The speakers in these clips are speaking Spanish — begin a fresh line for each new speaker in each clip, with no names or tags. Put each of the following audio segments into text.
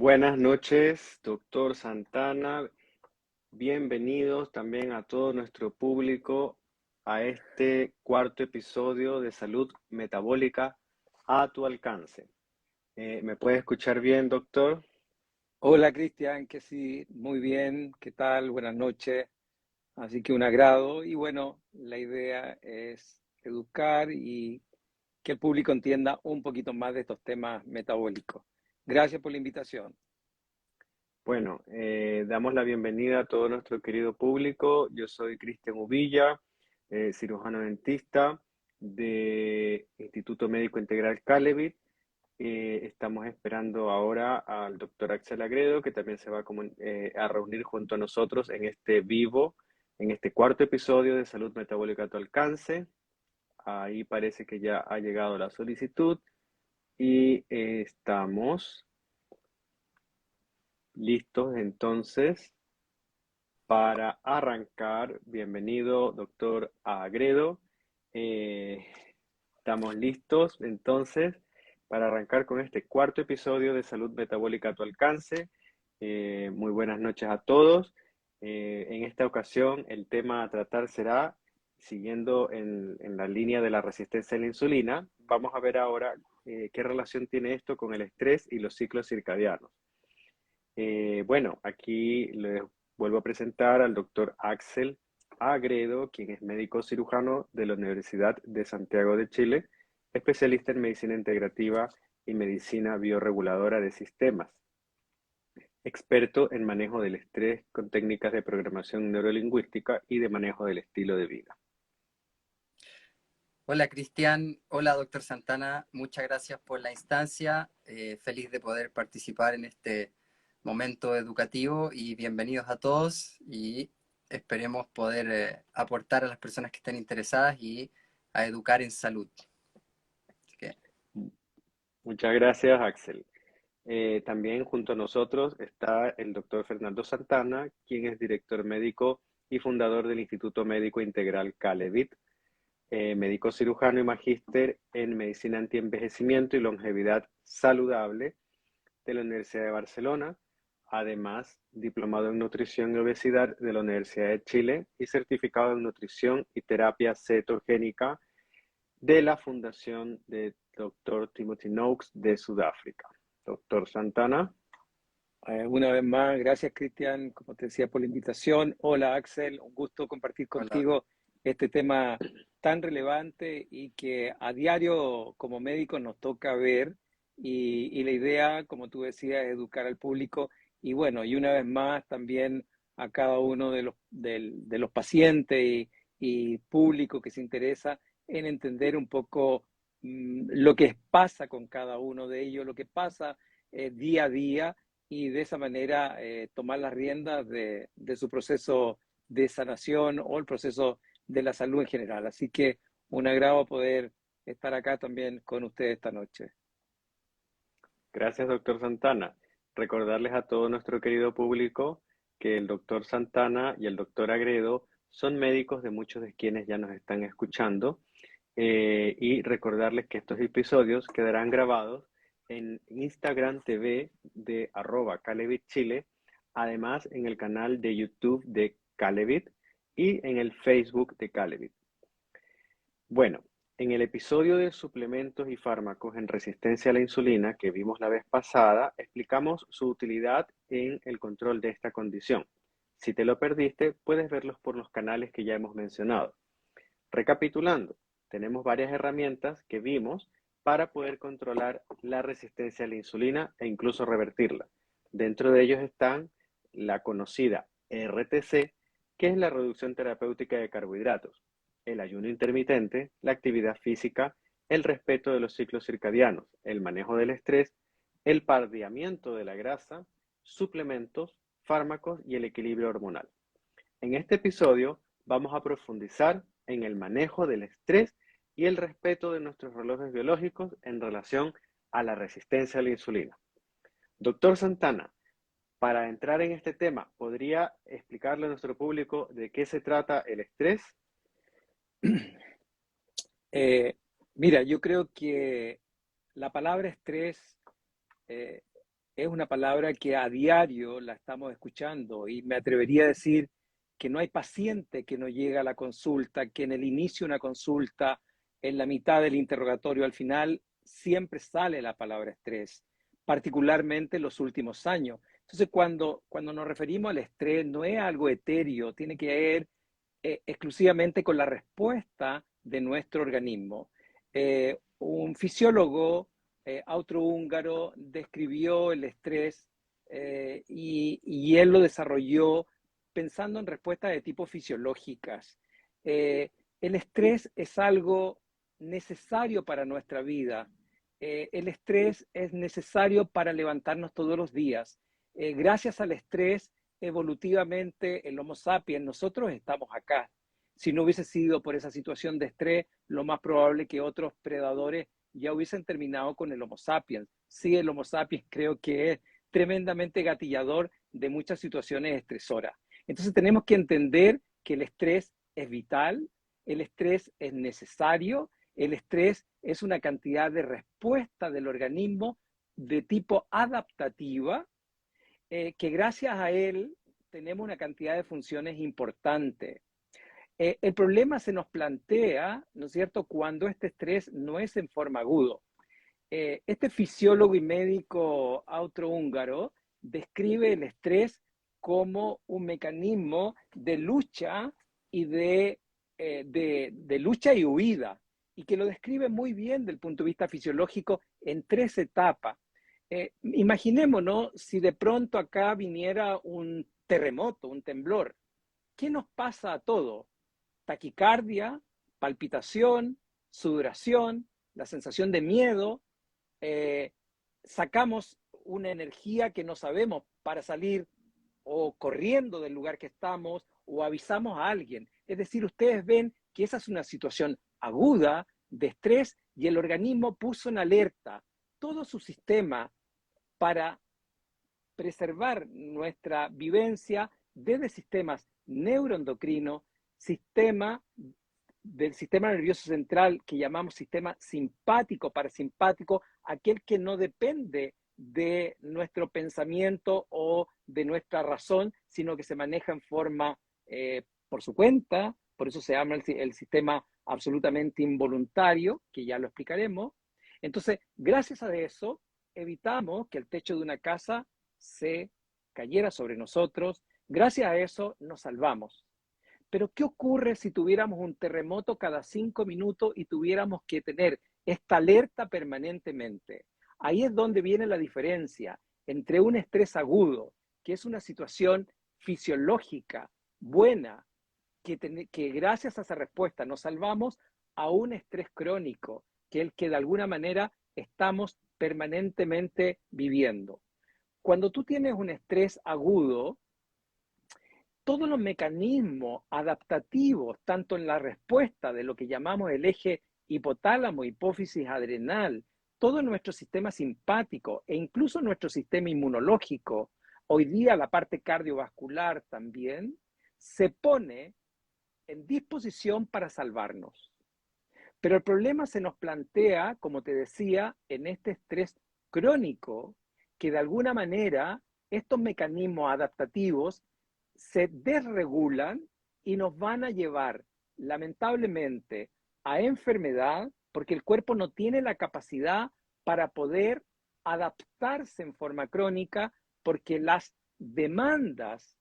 Buenas noches, doctor Santana. Bienvenidos también a todo nuestro público a este cuarto episodio de Salud Metabólica a tu alcance. ¿Me puede escuchar bien, doctor?
Hola Cristian, que sí, muy bien, ¿qué tal? Buenas noches. Así que un agrado y bueno, la idea es educar y que el público entienda un poquito más de estos temas metabólicos. Gracias por la invitación.
Bueno, damos la bienvenida a todo nuestro querido público. Yo soy Cristian Uvilla, cirujano dentista de Instituto Médico Integral Calevit. Estamos esperando ahora al doctor Axel Agredo, que también se va a reunir junto a nosotros en este vivo, en este cuarto episodio de Salud Metabólica a tu alcance. Ahí parece que ya ha llegado la solicitud y estamos listos entonces para arrancar. Bienvenido, doctor Agredo. Eh, Estamos listos entonces para arrancar con este cuarto episodio de Salud Metabólica a tu alcance. Muy buenas noches a todos. En esta ocasión el tema a tratar será, siguiendo en la línea de la resistencia a la insulina, vamos a ver ahora qué relación tiene esto con el estrés y los ciclos circadianos. Bueno, aquí les vuelvo a presentar al doctor Axel Agredo, quien es médico cirujano de la Universidad de Santiago de Chile, especialista en medicina integrativa y medicina bioreguladora de sistemas, experto en manejo del estrés con técnicas de programación neurolingüística y de manejo del estilo de vida.
Hola Cristian, hola doctor Santana, muchas gracias por la instancia, feliz de poder participar en este momento educativo y bienvenidos a todos y esperemos poder aportar a las personas que estén interesadas y a educar en salud. Así que,
Muchas gracias, Axel. También junto a nosotros está el doctor Fernando Santana, quien es director médico y fundador del Instituto Médico Integral Calevit, médico cirujano y magíster en medicina antienvejecimiento y longevidad saludable de la Universidad de Barcelona, además diplomado en nutrición y obesidad de la Universidad de Chile y certificado en nutrición y terapia cetogénica de la Fundación de Dr. Timothy Noakes de Sudáfrica. Doctor Santana.
Una vez más, gracias Cristian, como te decía, por la invitación. Hola Axel, un gusto compartir
hola.
contigo este tema tan relevante y que a diario como médicos nos toca ver y la idea, como tú decías, es educar al público y bueno, y una vez más también a cada uno de los pacientes y público que se interesa en entender un poco lo que pasa con cada uno de ellos, lo que pasa día a día y de esa manera tomar las riendas de su proceso de sanación o el proceso de la salud en general. Así que un agrado poder estar acá también con ustedes esta noche.
Gracias, doctor Santana. Recordarles a todo nuestro querido público que el doctor Santana y el doctor Agredo son médicos de muchos de quienes ya nos están escuchando, y recordarles que estos episodios quedarán grabados en Instagram TV de @calevitchile, además en el canal de YouTube de Calevit y en el Facebook de Calevit. Bueno, en el episodio de suplementos y fármacos en resistencia a la insulina que vimos la vez pasada, explicamos su utilidad en el control de esta condición. Si te lo perdiste, puedes verlos por los canales que ya hemos mencionado. Recapitulando, tenemos varias herramientas que vimos para poder controlar la resistencia a la insulina e incluso revertirla. Dentro de ellos están la conocida RTC, que es la reducción terapéutica de carbohidratos, el ayuno intermitente, la actividad física, el respeto de los ciclos circadianos, el manejo del estrés, el pardeamiento de la grasa, suplementos, fármacos y el equilibrio hormonal. En este episodio vamos a profundizar en el manejo del estrés y el respeto de nuestros relojes biológicos en relación a la resistencia a la insulina. Doctor Santana, para entrar en este tema, ¿podría explicarle a nuestro público de qué se trata el estrés?
Mira, yo creo que la palabra estrés eh, es una palabra que a diario la estamos escuchando y me atrevería a decir que no hay paciente que no llega a la consulta, que en el inicio de una consulta, en la mitad del interrogatorio, al final, siempre sale la palabra estrés, particularmente en los últimos años. Entonces, cuando nos referimos al estrés, no es algo etéreo, tiene que ver exclusivamente con la respuesta de nuestro organismo. Un fisiólogo austrohúngaro describió el estrés y él lo desarrolló pensando en respuestas de tipo fisiológicas. El estrés es algo necesario para nuestra vida. El estrés es necesario para levantarnos todos los días. Gracias al estrés, evolutivamente, el Homo sapiens, nosotros estamos acá. Si no hubiese sido por esa situación de estrés, lo más probable que otros predadores ya hubiesen terminado con el Homo sapiens. Sí, el Homo sapiens creo que es tremendamente gatillador de muchas situaciones estresoras. Entonces tenemos que entender que el estrés es vital, el estrés es necesario, el estrés es una cantidad de respuesta del organismo de tipo adaptativa, que gracias a él tenemos una cantidad de funciones importantes. El problema se nos plantea, ¿no es cierto?, cuando este estrés no es en forma agudo. Este fisiólogo y médico austrohúngaro describe el estrés como un mecanismo de lucha y de lucha y huida, y que lo describe muy bien desde el punto de vista fisiológico en tres etapas. Imaginémonos si de pronto acá viniera un terremoto, un temblor. ¿Qué nos pasa a todos? Taquicardia, palpitación, sudoración, la sensación de miedo, sacamos una energía que no sabemos para salir o corriendo del lugar que estamos o avisamos a alguien. Es decir, ustedes ven que esa es una situación aguda de estrés y el organismo puso en alerta todo su sistema para preservar nuestra vivencia desde sistemas neuroendocrinos, sistema del sistema nervioso central que llamamos sistema simpático, parasimpático, aquel que no depende de nuestro pensamiento o de nuestra razón, sino que se maneja en forma por su cuenta, por eso se llama el sistema absolutamente involuntario, que ya lo explicaremos. Entonces, gracias a eso, evitamos que el techo de una casa se cayera sobre nosotros, gracias a eso nos salvamos. Pero ¿qué ocurre si tuviéramos un terremoto cada 5 minutos y tuviéramos que tener esta alerta permanentemente? Ahí es donde viene la diferencia entre un estrés agudo, que es una situación fisiológica, buena, que gracias a esa respuesta nos salvamos, a un estrés crónico, que es el que de alguna manera estamos permanentemente viviendo. Cuando tú tienes un estrés agudo, todos los mecanismos adaptativos, tanto en la respuesta de lo que llamamos el eje hipotálamo, hipófisis adrenal, todo nuestro sistema simpático e incluso nuestro sistema inmunológico, hoy día la parte cardiovascular también, se pone en disposición para salvarnos. Pero el problema se nos plantea, como te decía, en este estrés crónico, que de alguna manera estos mecanismos adaptativos se desregulan y nos van a llevar, lamentablemente, a enfermedad, porque el cuerpo no tiene la capacidad para poder adaptarse en forma crónica, porque las demandas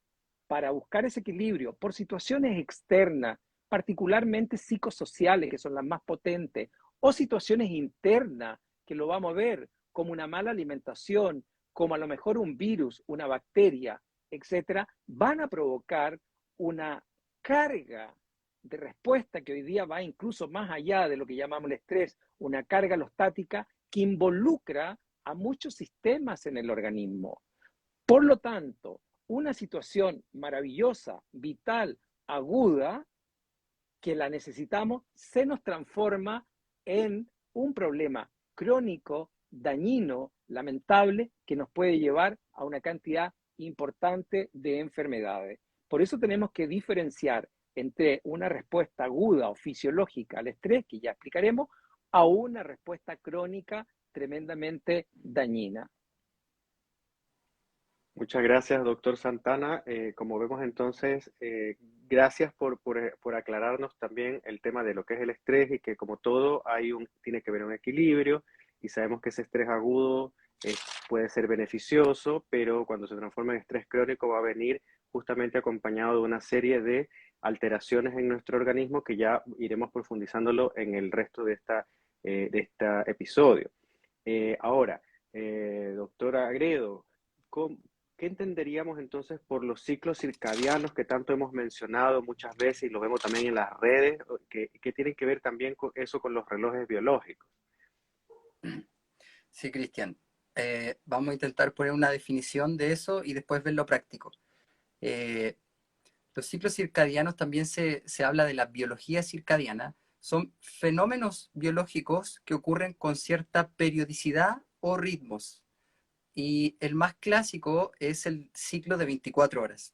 para buscar ese equilibrio por situaciones externas, particularmente psicosociales, que son las más potentes, o situaciones internas, que lo vamos a ver, como una mala alimentación, como a lo mejor un virus, una bacteria, etcétera, van a provocar una carga de respuesta que hoy día va incluso más allá de lo que llamamos el estrés, una carga alostática que involucra a muchos sistemas en el organismo. Por lo tanto, una situación maravillosa, vital, aguda, que la necesitamos, se nos transforma en un problema crónico, dañino, lamentable, que nos puede llevar a una cantidad importante de enfermedades. Por eso tenemos que diferenciar entre una respuesta aguda o fisiológica al estrés, que ya explicaremos, a una respuesta crónica tremendamente dañina.
Muchas gracias, doctor Santana. Como vemos entonces, gracias por aclararnos también el tema de lo que es el estrés y que como todo tiene que haber un equilibrio y sabemos que ese estrés agudo puede ser beneficioso, pero cuando se transforma en estrés crónico va a venir justamente acompañado de una serie de alteraciones en nuestro organismo que ya iremos profundizándolo en el resto de este episodio. Ahora, doctora Agredo, ¿cómo- ¿qué entenderíamos entonces por los ciclos circadianos que tanto hemos mencionado muchas veces y lo vemos también en las redes, que tienen que ver también con eso con los relojes biológicos?
Sí, Cristian. Vamos a intentar poner una definición de eso y después ver lo práctico. Eh, los ciclos circadianos también se habla de la biología circadiana. Son fenómenos biológicos que ocurren con cierta periodicidad o ritmos. Y el más clásico es el ciclo de 24 horas.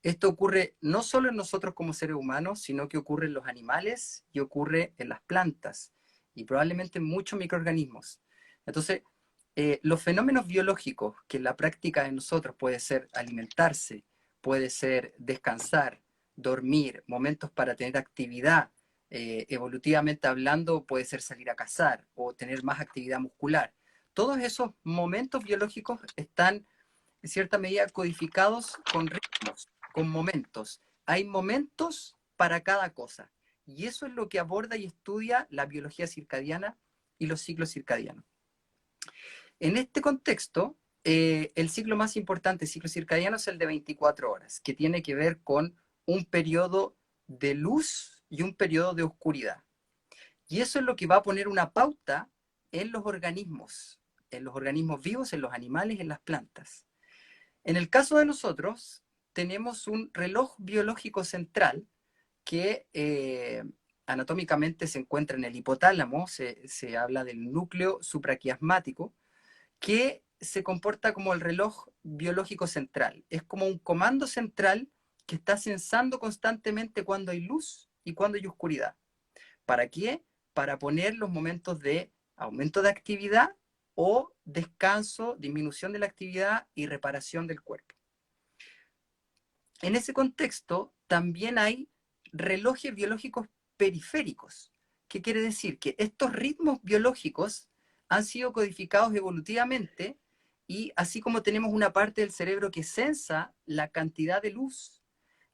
Esto ocurre no solo en nosotros como seres humanos, sino que ocurre en los animales y ocurre en las plantas y probablemente en muchos microorganismos. Entonces, los fenómenos biológicos que en la práctica de nosotros puede ser alimentarse, puede ser descansar, dormir, momentos para tener actividad, evolutivamente hablando puede ser salir a cazar o tener más actividad muscular. Todos esos momentos biológicos están en cierta medida codificados con ritmos, con momentos. Hay momentos para cada cosa. Y eso es lo que aborda y estudia la biología circadiana y los ciclos circadianos. En este contexto, el ciclo más importante, el ciclo circadiano, es el de 24 horas, que tiene que ver con un periodo de luz y un periodo de oscuridad. Y eso es lo que va a poner una pauta en los organismos vivos, en los animales, en las plantas. En el caso de nosotros, tenemos un reloj biológico central que anatómicamente se encuentra en el hipotálamo, se habla del núcleo supraquiasmático, que se comporta como el reloj biológico central. Es como un comando central que está censando constantemente cuando hay luz y cuando hay oscuridad. ¿Para qué? Para poner los momentos de aumento de actividad o descanso, disminución de la actividad y reparación del cuerpo. En ese contexto también hay relojes biológicos periféricos. ¿Qué quiere decir? Que estos ritmos biológicos han sido codificados evolutivamente y así como tenemos una parte del cerebro que sensa la cantidad de luz,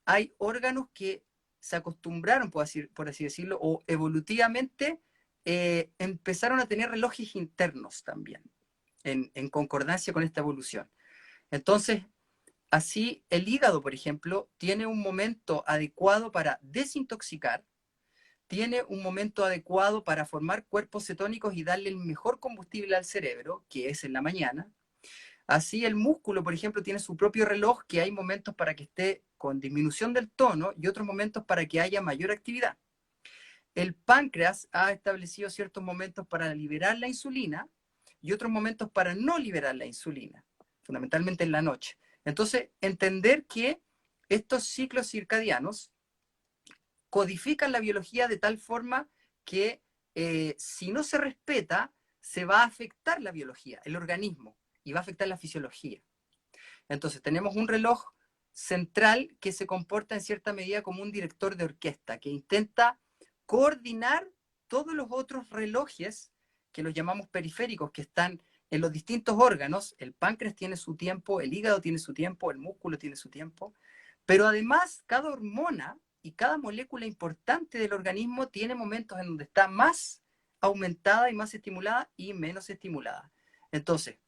hay órganos que se acostumbraron, por así decirlo, o evolutivamente empezaron a tener relojes internos también, en concordancia con esta evolución. Entonces, así, el hígado, por ejemplo, tiene un momento adecuado para desintoxicar, tiene un momento adecuado para formar cuerpos cetónicos y darle el mejor combustible al cerebro, que es en la mañana. Así, el músculo, por ejemplo, tiene su propio reloj, que hay momentos para que esté con disminución del tono y otros momentos para que haya mayor actividad. El páncreas ha establecido ciertos momentos para liberar la insulina y otros momentos para no liberar la insulina, fundamentalmente en la noche. Entonces, entender que estos ciclos circadianos codifican la biología de tal forma que si no se respeta, se va a afectar la biología, el organismo, y va a afectar la fisiología. Entonces, tenemos un reloj central que se comporta en cierta medida como un director de orquesta, que intenta coordinar todos los otros relojes que los llamamos periféricos, que están en los distintos órganos. El páncreas tiene su tiempo, el hígado tiene su tiempo, el músculo tiene su tiempo, pero además cada hormona y cada molécula importante del organismo tiene momentos en donde está más aumentada y más estimulada y menos estimulada. Entonces,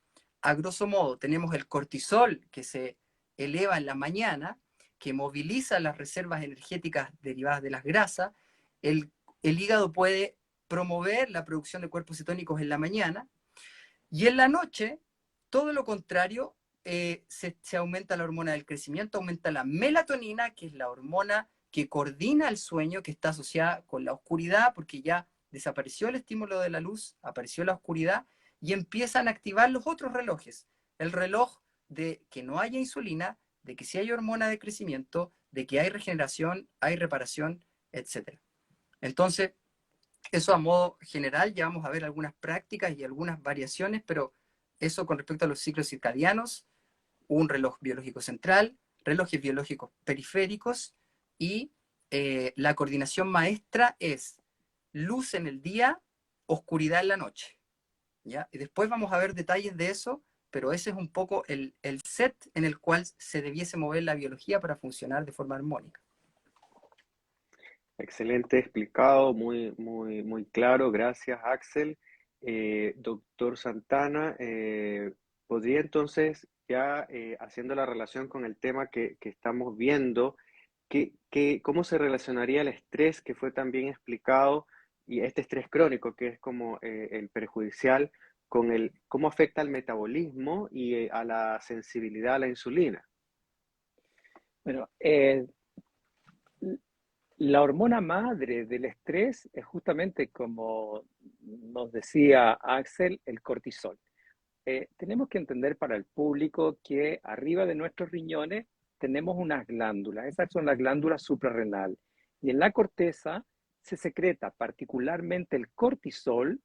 a grosso modo, tenemos el cortisol que se eleva en la mañana, que moviliza las reservas energéticas derivadas de las grasas. El hígado puede promover la producción de cuerpos cetónicos en la mañana y en la noche, todo lo contrario, se aumenta la hormona del crecimiento, aumenta la melatonina, que es la hormona que coordina el sueño, que está asociada con la oscuridad, porque ya desapareció el estímulo de la luz, apareció la oscuridad, y empiezan a activar los otros relojes. El reloj de que no haya insulina, de que sí hay hormona de crecimiento, de que hay regeneración, hay reparación, etc. Entonces, eso a modo general, ya vamos a ver algunas prácticas y algunas variaciones, pero eso con respecto a los ciclos circadianos, un reloj biológico central, relojes biológicos periféricos y la coordinación maestra es luz en el día, oscuridad en la noche. ¿Ya? Y después vamos a ver detalles de eso, pero ese es un poco el set en el cual se debiese mover la biología para funcionar de forma armónica.
Excelente explicado, muy claro. Gracias, Axel. Doctor Santana, ¿podría entonces, ya haciendo la relación con el tema que estamos viendo, cómo se relacionaría el estrés que fue también explicado y este estrés crónico, que es como el perjudicial, con cómo afecta al metabolismo y a la sensibilidad a la insulina?
Bueno, la hormona madre del estrés es justamente, como nos decía Axel, el cortisol. Tenemos que entender para el público que arriba de nuestros riñones tenemos unas glándulas. Esas son las glándulas suprarrenales. Y en la corteza se secreta particularmente el cortisol,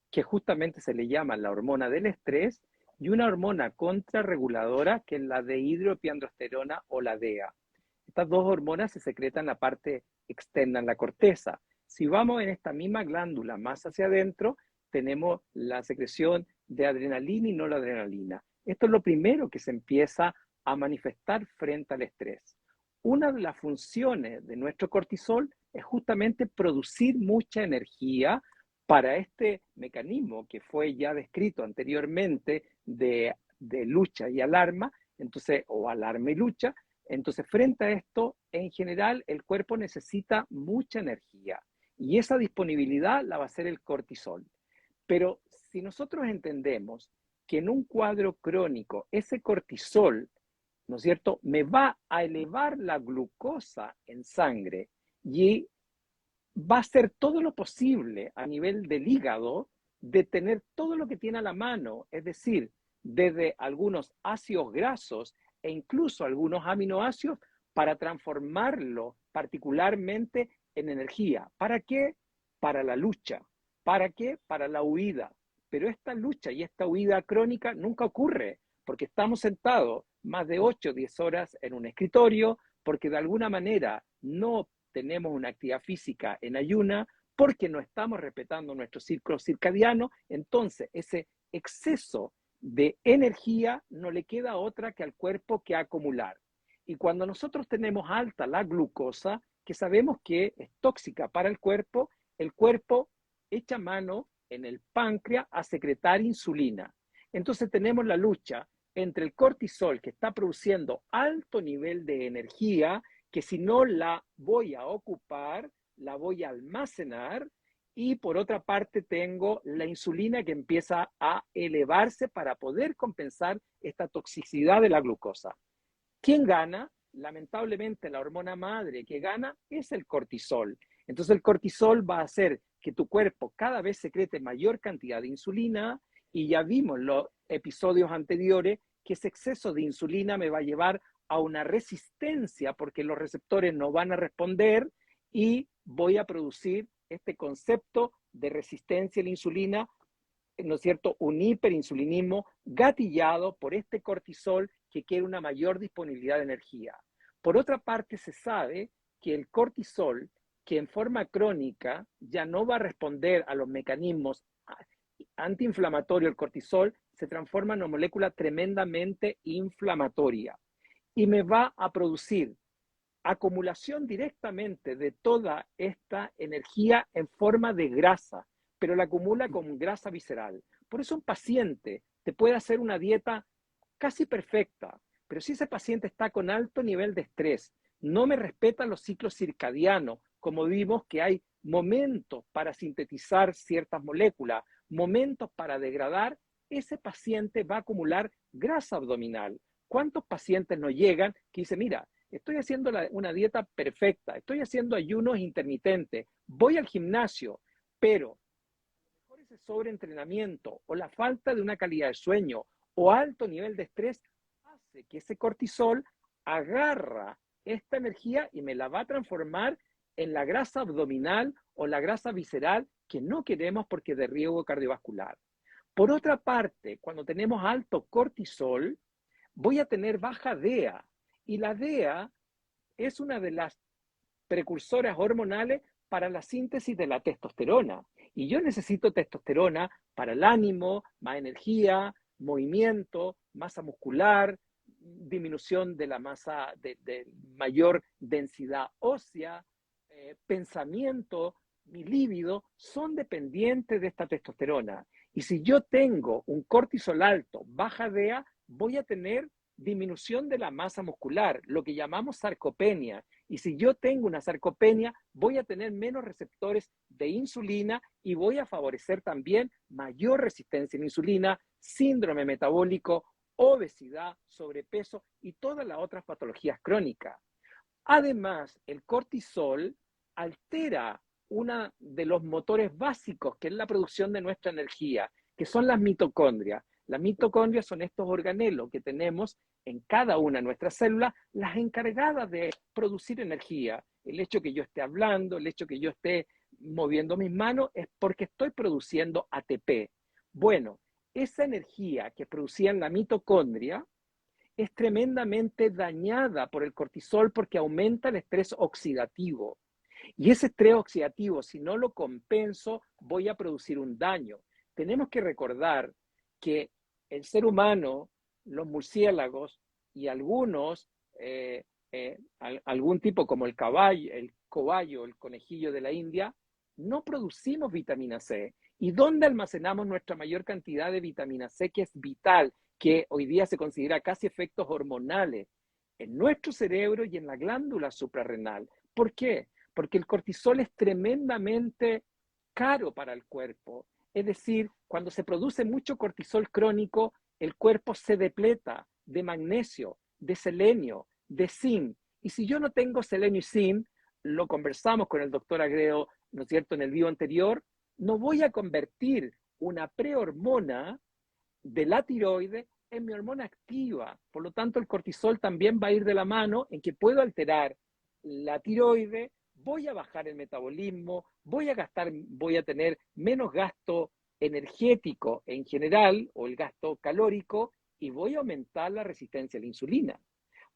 que justamente se le llama la hormona del estrés, y una hormona contrarreguladora que es la dehidroepiandrosterona o la DEA. Estas dos hormonas se secretan en la parte externa, en la corteza. Si vamos en esta misma glándula más hacia adentro, tenemos la secreción de adrenalina y noradrenalina. Esto es lo primero que se empieza a manifestar frente al estrés. Una de las funciones de nuestro cortisol es justamente producir mucha energía para este mecanismo que fue ya descrito anteriormente de lucha y alarma, entonces, o alarma y lucha. Entonces, frente a esto, en general, el cuerpo necesita mucha energía y esa disponibilidad la va a hacer el cortisol. Pero si nosotros entendemos que en un cuadro crónico ese cortisol, ¿no es cierto?, me va a elevar la glucosa en sangre y va a hacer todo lo posible a nivel del hígado de tener todo lo que tiene a la mano, es decir, desde algunos ácidos grasos e incluso algunos aminoácidos para transformarlo particularmente en energía. ¿Para qué? Para la lucha. ¿Para qué? Para la huida. Pero esta lucha y esta huida crónica nunca ocurre porque estamos sentados más de 8 o 10 horas en un escritorio, porque de alguna manera no tenemos una actividad física en ayuna, porque no estamos respetando nuestro ciclo circadiano. Entonces ese exceso de energía no le queda otra que al cuerpo que acumular. Y cuando nosotros tenemos alta la glucosa, que sabemos que es tóxica para el cuerpo echa mano en el páncreas a secretar insulina. Entonces tenemos la lucha entre el cortisol, que está produciendo alto nivel de energía, que si no la voy a ocupar, la voy a almacenar, y por otra parte tengo la insulina que empieza a elevarse para poder compensar esta toxicidad de la glucosa. ¿Quién gana? Lamentablemente la hormona madre que gana es el cortisol. Entonces el cortisol va a hacer que tu cuerpo cada vez secrete mayor cantidad de insulina, y ya vimos en los episodios anteriores que ese exceso de insulina me va a llevar a una resistencia porque los receptores no van a responder y voy a producir este concepto de resistencia a la insulina, ¿no es cierto? Un hiperinsulinismo gatillado por este cortisol que quiere una mayor disponibilidad de energía. Por otra parte, se sabe que el cortisol, que en forma crónica ya no va a responder a los mecanismos antiinflamatorios, el cortisol se transforma en una molécula tremendamente inflamatoria y me va a producir acumulación directamente de toda esta energía en forma de grasa, pero la acumula con grasa visceral. Por eso un paciente te puede hacer una dieta casi perfecta, pero si ese paciente está con alto nivel de estrés, no me respeta los ciclos circadianos, como vimos que hay momentos para sintetizar ciertas moléculas, momentos para degradar, ese paciente va a acumular grasa abdominal. ¿Cuántos pacientes nos llegan que dicen, mira, estoy haciendo una dieta perfecta, estoy haciendo ayunos intermitentes, voy al gimnasio, pero a lo mejor ese sobreentrenamiento o la falta de una calidad de sueño o alto nivel de estrés hace que ese cortisol agarra esta energía y me la va a transformar en la grasa abdominal o la grasa visceral que no queremos porque es de riesgo cardiovascular. Por otra parte, cuando tenemos alto cortisol, voy a tener baja DEA. Y la DEA es una de las precursoras hormonales para la síntesis de la testosterona. Y yo necesito testosterona para el ánimo, más energía, movimiento, masa muscular, disminución de la masa, de mayor densidad ósea, pensamiento, mi líbido, son dependientes de esta testosterona. Y si yo tengo un cortisol alto, baja DEA, voy a tener disminución de la masa muscular, lo que llamamos sarcopenia. Y si yo tengo una sarcopenia, voy a tener menos receptores de insulina y voy a favorecer también mayor resistencia a la insulina, síndrome metabólico, obesidad, sobrepeso y todas las otras patologías crónicas. Además, el cortisol altera uno de los motores básicos, que es la producción de nuestra energía, que son las mitocondrias. Las mitocondrias son estos organelos que tenemos en cada una de nuestras células, las encargadas de producir energía. El hecho que yo esté hablando, el hecho que yo esté moviendo mis manos, es porque estoy produciendo ATP. Bueno, esa energía que producían la mitocondria es tremendamente dañada por el cortisol porque aumenta el estrés oxidativo. Y ese estrés oxidativo, si no lo compenso, voy a producir un daño. Tenemos que recordar que el ser humano, los murciélagos y algunos, algún tipo como el cobayo, el conejillo de la India, no producimos vitamina C. ¿Y dónde almacenamos nuestra mayor cantidad de vitamina C, que es vital, que hoy día se considera casi efectos hormonales? En nuestro cerebro y en la glándula suprarrenal. ¿Por qué? Porque el cortisol es tremendamente caro para el cuerpo. Es decir, cuando se produce mucho cortisol crónico, el cuerpo se depleta de magnesio, de selenio, de zinc. Y si yo no tengo selenio y zinc, lo conversamos con el doctor Agreo, ¿no es cierto?, en el video anterior, no voy a convertir una prehormona de la tiroides en mi hormona activa. Por lo tanto, el cortisol también va a ir de la mano en que puedo alterar la tiroides, voy a bajar el metabolismo, voy a tener menos gasto energético en general o el gasto calórico y voy a aumentar la resistencia a la insulina.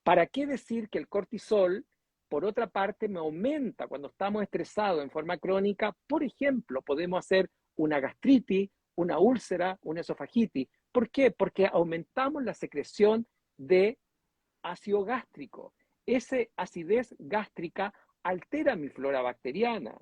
¿Para qué decir que el cortisol, por otra parte, me aumenta cuando estamos estresados en forma crónica? Por ejemplo, podemos hacer una gastritis, una úlcera, una esofagitis. ¿Por qué? Porque aumentamos la secreción de ácido gástrico. Esa acidez gástrica altera mi flora bacteriana.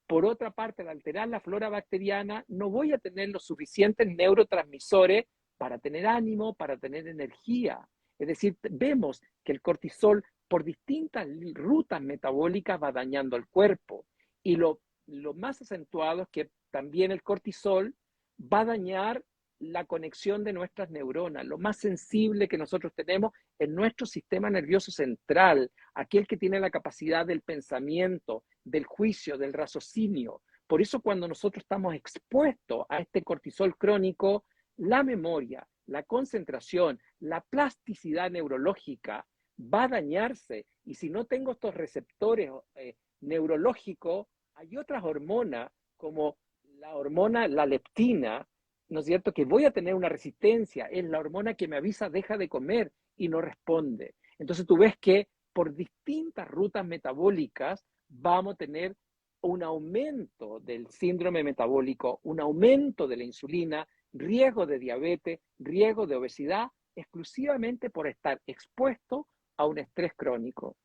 Por otra parte, al alterar la flora bacteriana, no voy a tener los suficientes neurotransmisores para tener ánimo, para tener energía. Es decir, vemos que el cortisol por distintas rutas metabólicas va dañando al cuerpo. Y lo más acentuado es que también el cortisol va a dañar la conexión de nuestras neuronas. Lo más sensible que nosotros tenemos en nuestro sistema nervioso central, aquel que tiene la capacidad del pensamiento, del juicio, del raciocinio. Por eso cuando nosotros estamos expuestos a este cortisol crónico, la memoria, la concentración, la plasticidad neurológica va a dañarse. Y si no tengo estos receptores neurológicos, hay otras hormonas como la hormona, la leptina, ¿no es cierto?, que voy a tener una resistencia, es la hormona que me avisa deja de comer y no responde. Entonces tú ves que por distintas rutas metabólicas vamos a tener un aumento del síndrome metabólico, un aumento de la insulina, riesgo de diabetes, riesgo de obesidad, exclusivamente por estar expuesto a un estrés crónico.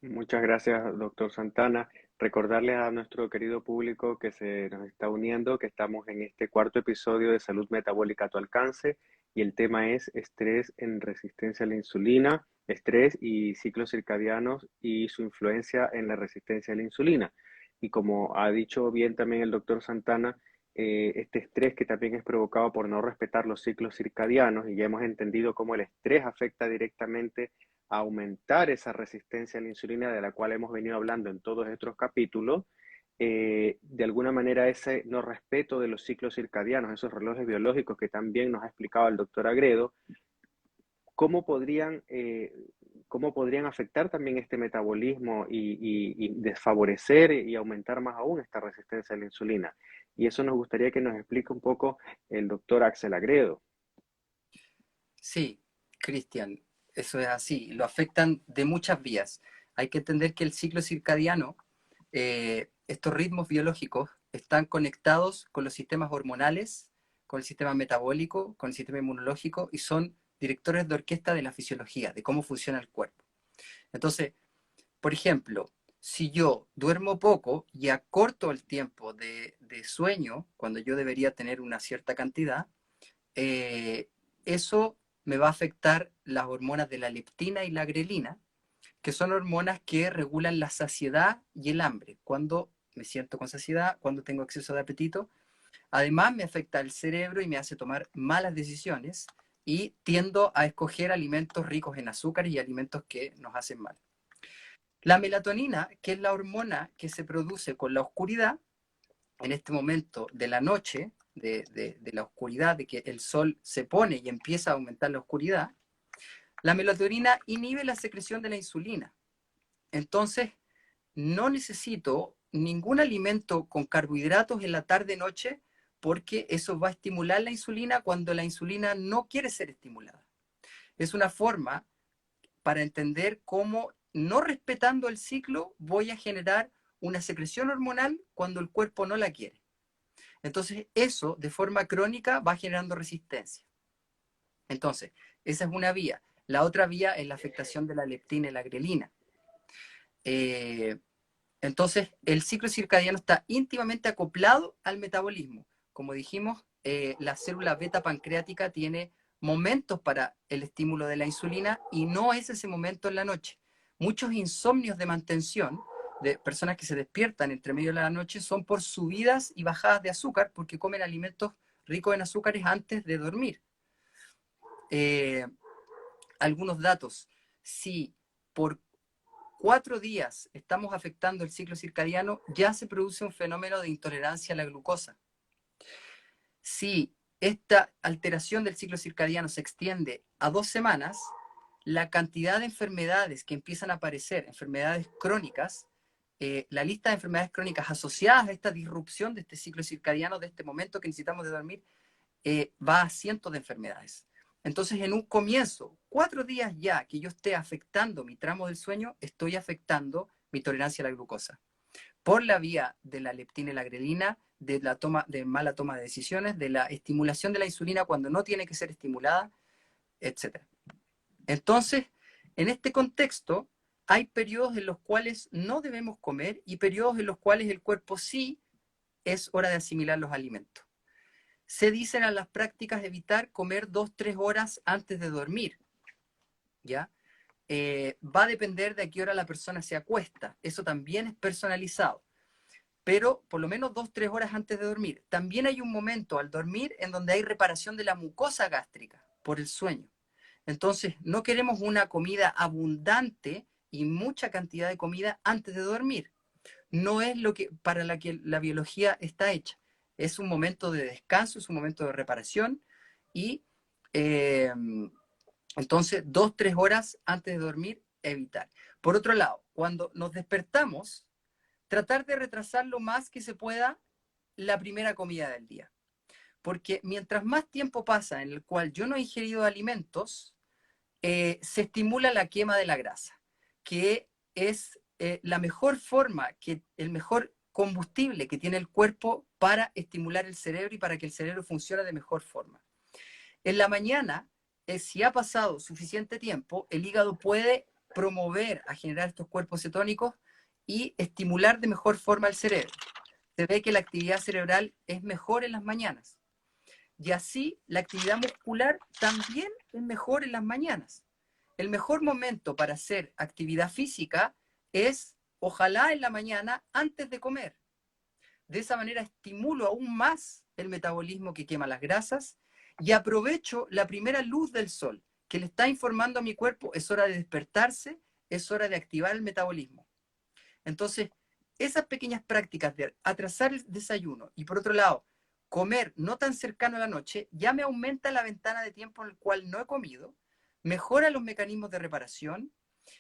Muchas gracias, doctor Santana. Recordarles a nuestro querido público que se nos está uniendo que estamos en este cuarto episodio de Salud Metabólica a tu alcance y el tema es estrés en resistencia a la insulina, estrés y ciclos circadianos y su influencia en la resistencia a la insulina. Y como ha dicho bien también el doctor Santana, este estrés que también es provocado por no respetar los ciclos circadianos y ya hemos entendido cómo el estrés afecta directamente a aumentar esa resistencia a la insulina de la cual hemos venido hablando en todos estos capítulos, de alguna manera ese no respeto de los ciclos circadianos, esos relojes biológicos que también nos ha explicado el doctor Agredo, ¿cómo podrían afectar también este metabolismo y desfavorecer y aumentar más aún esta resistencia a la insulina? Y eso nos gustaría que nos explique un poco el doctor Axel Agredo.
Sí, Cristian, eso es así. Lo afectan de muchas vías. Hay que entender que el ciclo circadiano, estos ritmos biológicos, están conectados con los sistemas hormonales, con el sistema metabólico, con el sistema inmunológico y son directores de orquesta de la fisiología, de cómo funciona el cuerpo. Entonces, por ejemplo, si yo duermo poco y acorto el tiempo de sueño, cuando yo debería tener una cierta cantidad, eso me va a afectar las hormonas de la leptina y la grelina, que son hormonas que regulan la saciedad y el hambre, cuando me siento con saciedad, cuando tengo exceso de apetito. Además, me afecta el cerebro y me hace tomar malas decisiones y tiendo a escoger alimentos ricos en azúcar y alimentos que nos hacen mal. La melatonina, que es la hormona que se produce con la oscuridad, en este momento de la noche, de la oscuridad, de que el sol se pone y empieza a aumentar la oscuridad, la melatonina inhibe la secreción de la insulina. Entonces, no necesito ningún alimento con carbohidratos en la tarde-noche porque eso va a estimular la insulina cuando la insulina no quiere ser estimulada. Es una forma para entender cómo, no respetando el ciclo, voy a generar una secreción hormonal cuando el cuerpo no la quiere. Entonces, eso de forma crónica va generando resistencia. Entonces, esa es una vía. La otra vía es la afectación de la leptina y la grelina. Entonces, el ciclo circadiano está íntimamente acoplado al metabolismo. Como dijimos, la célula beta pancreática tiene momentos para el estímulo de la insulina y no es ese momento en la noche. Muchos insomnios de mantención de personas que se despiertan entre medio de la noche son por subidas y bajadas de azúcar porque comen alimentos ricos en azúcares antes de dormir. Algunos datos. Si por 4 días estamos afectando el ciclo circadiano, ya se produce un fenómeno de intolerancia a la glucosa. Si esta alteración del ciclo circadiano se extiende a 2 semanas, la cantidad de enfermedades que empiezan a aparecer, enfermedades crónicas, la lista de enfermedades crónicas asociadas a esta disrupción de este ciclo circadiano, de este momento que necesitamos de dormir, va a cientos de enfermedades. Entonces, en un comienzo, 4 días ya que yo esté afectando mi tramo del sueño, estoy afectando mi tolerancia a la glucosa. Por la vía de la leptina y la grelina, de la mala toma de decisiones, de la estimulación de la insulina cuando no tiene que ser estimulada, etc. Entonces, en este contexto, hay periodos en los cuales no debemos comer y periodos en los cuales el cuerpo sí es hora de asimilar los alimentos. Se dicen a las prácticas evitar comer 2-3 horas antes de dormir, ¿ya? Va a depender de a qué hora la persona se acuesta. Eso también es personalizado. Pero por lo menos 2-3 horas antes de dormir. También hay un momento al dormir en donde hay reparación de la mucosa gástrica por el sueño. Entonces, no queremos una comida abundante y mucha cantidad de comida antes de dormir. No es lo que para la que la biología está hecha. Es un momento de descanso, es un momento de reparación y entonces 2-3 horas antes de dormir evitar. Por otro lado, cuando nos despertamos, tratar de retrasar lo más que se pueda la primera comida del día. Porque mientras más tiempo pasa en el cual yo no he ingerido alimentos, se estimula la quema de la grasa, que es la mejor forma, el mejor combustible que tiene el cuerpo para estimular el cerebro y para que el cerebro funcione de mejor forma. En la mañana, si ha pasado suficiente tiempo, el hígado puede promover a generar estos cuerpos cetónicos y estimular de mejor forma el cerebro. Se ve que la actividad cerebral es mejor en las mañanas. Y así la actividad muscular también es mejor en las mañanas. El mejor momento para hacer actividad física es, ojalá en la mañana, antes de comer. De esa manera estimulo aún más el metabolismo que quema las grasas y aprovecho la primera luz del sol, que le está informando a mi cuerpo, es hora de despertarse, es hora de activar el metabolismo. Entonces, esas pequeñas prácticas de atrasar el desayuno y por otro lado, comer no tan cercano a la noche, ya me aumenta la ventana de tiempo en el cual no he comido, mejora los mecanismos de reparación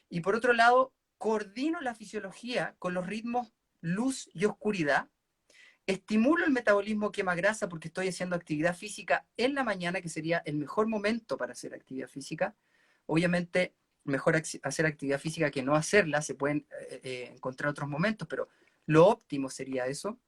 y por otro lado, coordino la fisiología con los ritmos luz y oscuridad estimulo el metabolismo quema grasa porque estoy haciendo actividad física en la mañana, que sería el mejor momento para hacer actividad física. Obviamente, mejor hacer actividad física que no hacerla, se pueden encontrar otros momentos, pero lo óptimo sería eso.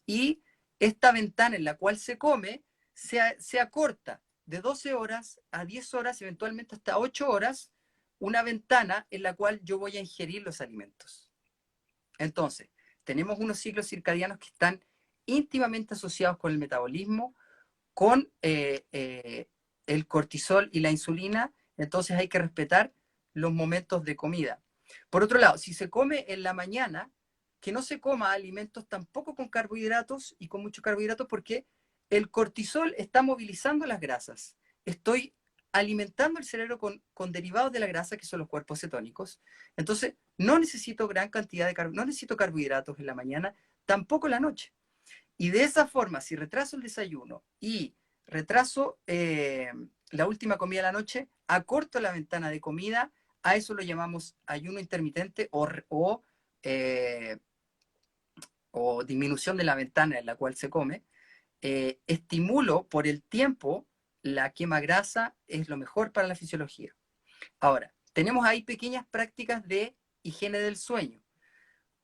Y esta ventana en la cual se come se acorta de 12 horas a 10 horas, eventualmente hasta 8 horas, una ventana en la cual yo voy a ingerir los alimentos. Entonces, tenemos unos ciclos circadianos que están íntimamente asociados con el metabolismo, con el cortisol y la insulina, entonces hay que respetar los momentos de comida. Por otro lado, si se come en la mañana, que no se coma alimentos tampoco con carbohidratos y con muchos carbohidratos, porque el cortisol está movilizando las grasas. Estoy alimentando el cerebro con derivados de la grasa, que son los cuerpos cetónicos. Entonces, no necesito gran cantidad de carbohidratos, no necesito carbohidratos en la mañana, tampoco en la noche. Y de esa forma, si retraso el desayuno y retraso la última comida de la noche, acorto la ventana de comida, a eso lo llamamos ayuno intermitente eh, o disminución de la ventana en la cual se come. Estimulo por el tiempo la quema grasa, es lo mejor para la fisiología. Ahora, tenemos ahí pequeñas prácticas de higiene del sueño.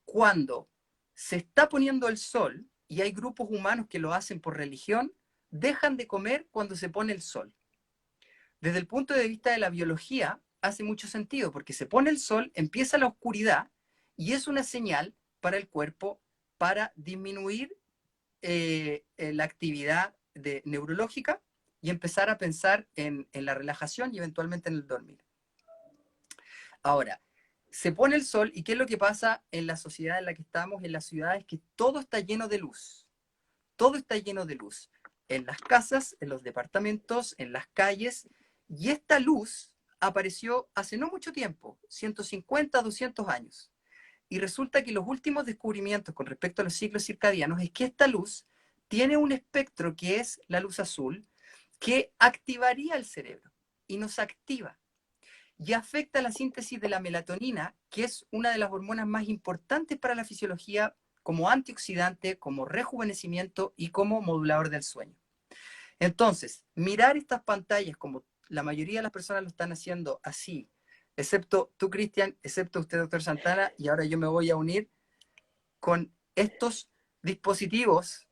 Cuando se está poniendo el sol, y hay grupos humanos que lo hacen por religión, dejan de comer cuando se pone el sol. Desde el punto de vista de la biología, hace mucho sentido, porque se pone el sol, empieza la oscuridad, y es una señal para el cuerpo para disminuir la actividad neurológica y empezar a pensar en la relajación y eventualmente en el dormir. Ahora, se pone el sol y ¿qué es lo que pasa en la sociedad en la que estamos, en las ciudades? Que todo está lleno de luz. Todo está lleno de luz. En las casas, en los departamentos, en las calles. Y esta luz apareció hace no mucho tiempo, 150, 200 años. Y resulta que los últimos descubrimientos con respecto a los ciclos circadianos es que esta luz tiene un espectro que es la luz azul, que activaría el cerebro y nos activa y afecta la síntesis de la melatonina, que es una de las hormonas más importantes para la fisiología como antioxidante, como rejuvenecimiento y como modulador del sueño. Entonces, mirar estas pantallas como la mayoría de las personas lo están haciendo así, excepto tú, Cristian, excepto usted, doctor Santana, y ahora yo me voy a unir con estos dispositivos,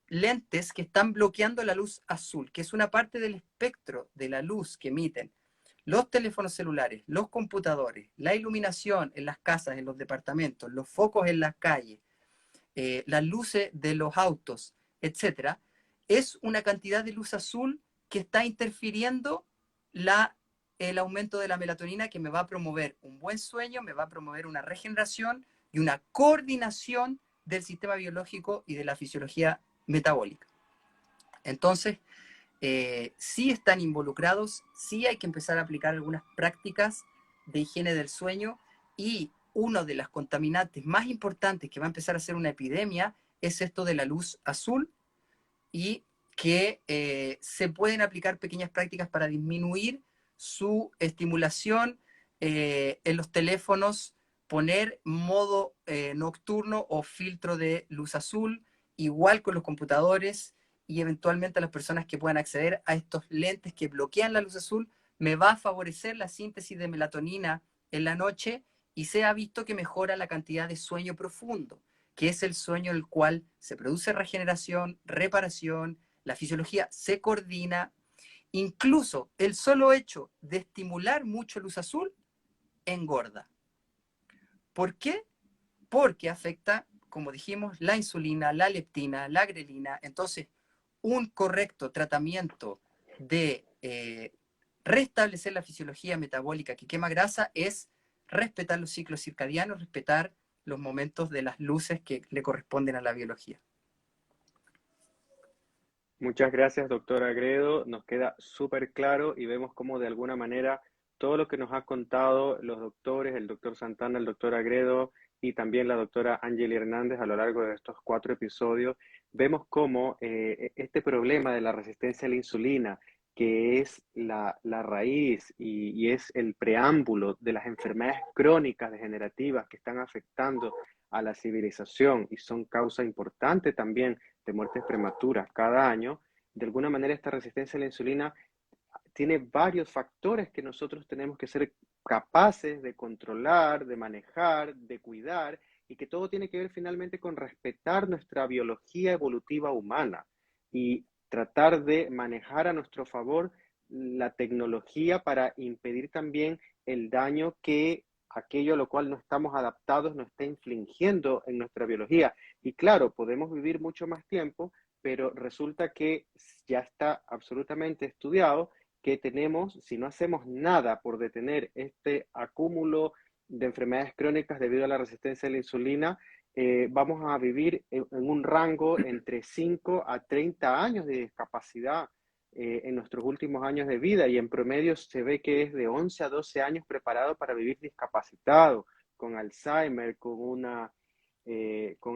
lentes que están bloqueando la luz azul, que es una parte del espectro de la luz que emiten los teléfonos celulares, los computadores, la iluminación en las casas, en los departamentos, los focos en las calles, las luces de los autos, etcétera, es una cantidad de luz azul que está interfiriendo el aumento de la melatonina, que me va a promover un buen sueño, me va a promover una regeneración y una coordinación del sistema biológico y de la fisiología metabólica. Entonces, sí están involucrados, sí hay que empezar a aplicar algunas prácticas de higiene del sueño, y uno de las contaminantes más importantes que va a empezar a ser una epidemia es esto de la luz azul, y que se pueden aplicar pequeñas prácticas para disminuir su estimulación en los teléfonos, poner modo nocturno o filtro de luz azul, igual con los computadores, y eventualmente a las personas que puedan acceder a estos lentes que bloquean la luz azul, me va a favorecer la síntesis de melatonina en la noche, y se ha visto que mejora la cantidad de sueño profundo, que es el sueño en el cual se produce regeneración, reparación, la fisiología se coordina. Incluso el solo hecho de estimular mucho luz azul engorda. ¿Por qué? Porque afecta, como dijimos, la insulina, la leptina, la grelina. Entonces, un correcto tratamiento de restablecer la fisiología metabólica que quema grasa es respetar los ciclos circadianos, respetar los momentos de las luces que le corresponden a la biología.
Muchas gracias, doctor Agredo. Nos queda súper claro y vemos cómo de alguna manera todo lo que nos ha contado los doctores, el doctor Santana, el doctor Agredo y también la doctora Angeli Hernández a lo largo de estos 4 episodios, vemos cómo este problema de la resistencia a la insulina, que es la raíz y es el preámbulo de las enfermedades crónicas degenerativas que están afectando a la civilización y son causa importante también de muertes prematuras cada año, de alguna manera esta resistencia a la insulina tiene varios factores que nosotros tenemos que ser capaces de controlar, de manejar, de cuidar, y que todo tiene que ver finalmente con respetar nuestra biología evolutiva humana y tratar de manejar a nuestro favor la tecnología para impedir también el daño que aquello a lo cual no estamos adaptados nos está infligiendo en nuestra biología. Y claro, podemos vivir mucho más tiempo, pero resulta que ya está absolutamente estudiado que tenemos, si no hacemos nada por detener este acúmulo de enfermedades crónicas debido a la resistencia a la insulina, vamos a vivir en un rango entre 5 a 30 años de discapacidad en nuestros últimos años de vida, y en promedio se ve que es de 11 a 12 años preparado para vivir discapacitado, con Alzheimer, con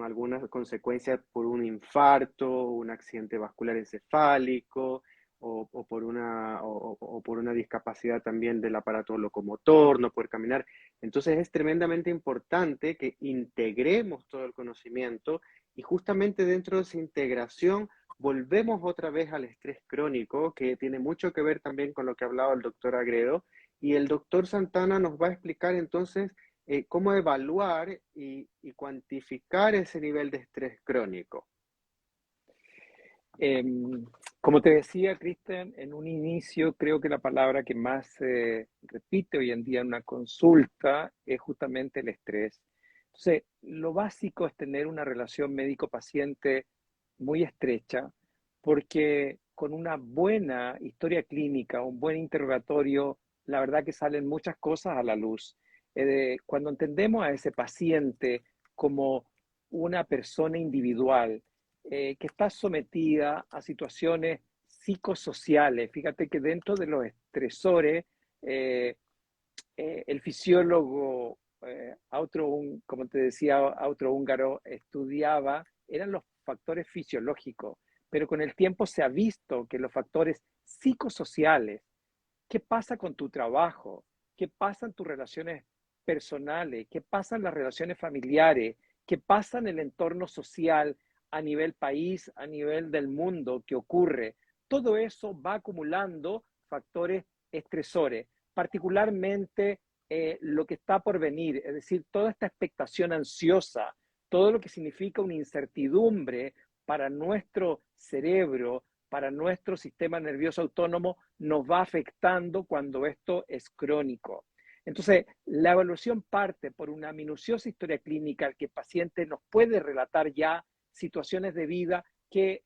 algunas consecuencias por un infarto, un accidente vascular encefálico, o por una discapacidad también del aparato locomotor, no poder caminar. Entonces es tremendamente importante que integremos todo el conocimiento, y justamente dentro de esa integración volvemos otra vez al estrés crónico, que tiene mucho que ver también con lo que hablaba el doctor Agredo, y el doctor Santana nos va a explicar entonces cómo evaluar y cuantificar ese nivel de estrés crónico.
Como te decía, Cristian, en un inicio creo que la palabra que más se repite hoy en día en una consulta es justamente el estrés. Entonces, lo básico es tener una relación médico-paciente muy estrecha, porque con una buena historia clínica, un buen interrogatorio, la verdad que salen muchas cosas a la luz. Cuando entendemos a ese paciente como una persona individual, que está sometida a situaciones psicosociales. Fíjate que dentro de los estresores, el fisiólogo como te decía, austrohúngaro, estudiaba, eran los factores fisiológicos, pero con el tiempo se ha visto que los factores psicosociales, ¿qué pasa con tu trabajo? ¿Qué pasa en tus relaciones personales? ¿Qué pasa en las relaciones familiares? ¿Qué pasa en el entorno social a nivel país, a nivel del mundo? ¿Qué ocurre? Todo eso va acumulando factores estresores, particularmente lo que está por venir, es decir, toda esta expectación ansiosa, todo lo que significa una incertidumbre para nuestro cerebro, para nuestro sistema nervioso autónomo, nos va afectando cuando esto es crónico. Entonces, la evaluación parte por una minuciosa historia clínica que el paciente nos puede relatar ya situaciones de vida que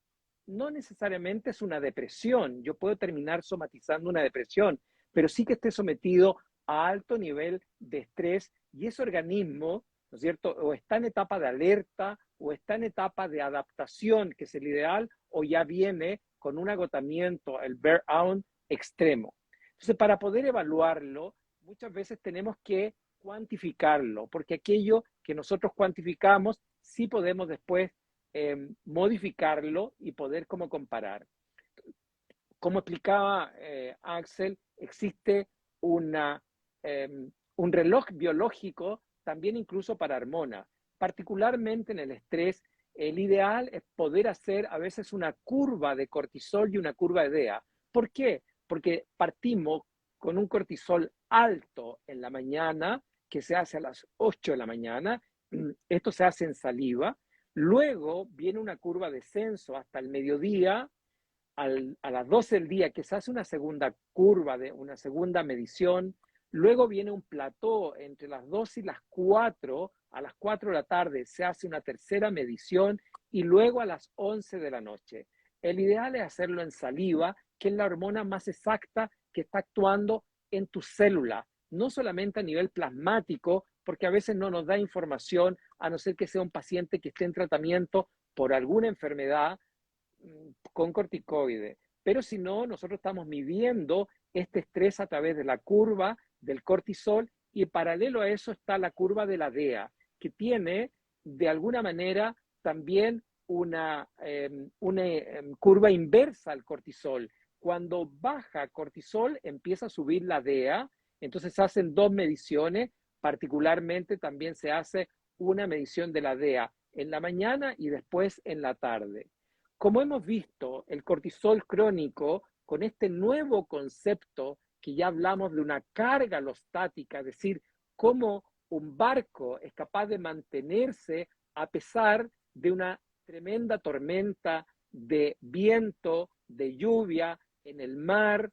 no necesariamente es una depresión. Yo puedo terminar somatizando una depresión, pero sí que esté sometido a alto nivel de estrés, y ese organismo, ¿no es cierto?, o está en etapa de alerta o está en etapa de adaptación, que es el ideal, o ya viene con un agotamiento, el burnout extremo. Entonces, para poder evaluarlo, muchas veces tenemos que cuantificarlo, porque aquello que nosotros cuantificamos, sí podemos después modificarlo y poder como comparar. Como explicaba Axel, existe un reloj biológico también incluso para hormonas, particularmente en el estrés. El ideal es poder hacer a veces una curva de cortisol y una curva de DEA. ¿Por qué? Porque partimos con un cortisol alto en la mañana, que se hace a las 8 de la mañana, esto se hace en saliva, luego viene una curva de descenso hasta el mediodía, a las 12 del día, que se hace una segunda curva, de una segunda medición, luego viene un plató entre las 2 y las 4, a las 4 de la tarde se hace una tercera medición, y luego a las 11 de la noche. El ideal es hacerlo en saliva, que es la hormona más exacta que está actuando en tu célula, no solamente a nivel plasmático, porque a veces no nos da información, a no ser que sea un paciente que esté en tratamiento por alguna enfermedad con corticoide. Pero si no, nosotros estamos midiendo este estrés a través de la curva del cortisol, y paralelo a eso está la curva de la DEA, que tiene de alguna manera también una curva inversa al cortisol. Cuando baja cortisol, empieza a subir la DEA, entonces se hacen dos mediciones, particularmente también se hace una medición de la DEA en la mañana y después en la tarde. Como hemos visto, el cortisol crónico, con este nuevo concepto que ya hablamos de una carga alostática, es decir, cómo un barco es capaz de mantenerse a pesar de una tremenda tormenta de viento, de lluvia, en el mar,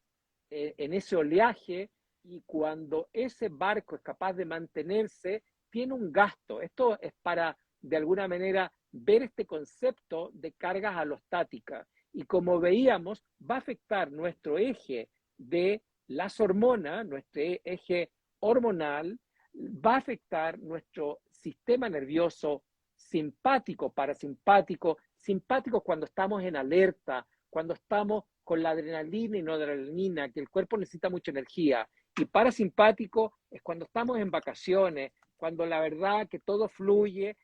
en ese oleaje, y cuando ese barco es capaz de mantenerse, tiene un gasto. Esto es para, de alguna manera, ver este concepto de cargas alostáticas. Y como veíamos, va a afectar nuestro eje de las hormonas, nuestro eje hormonal, va a afectar nuestro sistema nervioso simpático, parasimpático, simpático cuando estamos en alerta, cuando estamos con la adrenalina y noradrenalina, que el cuerpo necesita mucha energía. Y parasimpático es cuando estamos en vacaciones, cuando la verdad que todo fluye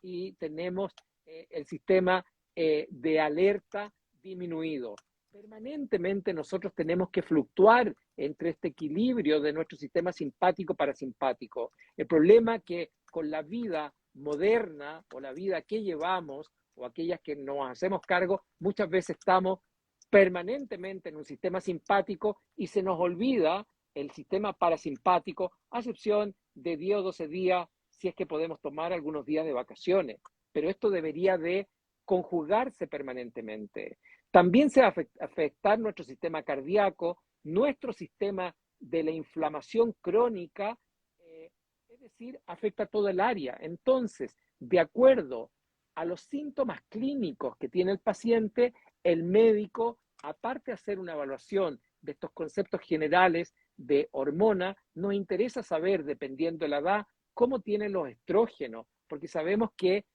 y tenemos el sistema de alerta disminuido. Permanentemente nosotros tenemos que fluctuar entre este equilibrio de nuestro sistema simpático-parasimpático. El problema es que con la vida moderna o la vida que llevamos o aquellas que nos hacemos cargo, muchas veces estamos permanentemente en un sistema simpático y se nos olvida el sistema parasimpático, a excepción de 10 o 12 días, si es que podemos tomar algunos días de vacaciones. Pero esto debería de conjugarse permanentemente. También se va a afectar nuestro sistema cardíaco, nuestro sistema de la inflamación crónica, es decir, afecta todo el área. Entonces, de acuerdo a los síntomas clínicos que tiene el paciente, el médico, aparte de hacer una evaluación de estos conceptos generales de hormona, nos interesa saber, dependiendo de la edad, cómo tienen los estrógenos, porque sabemos que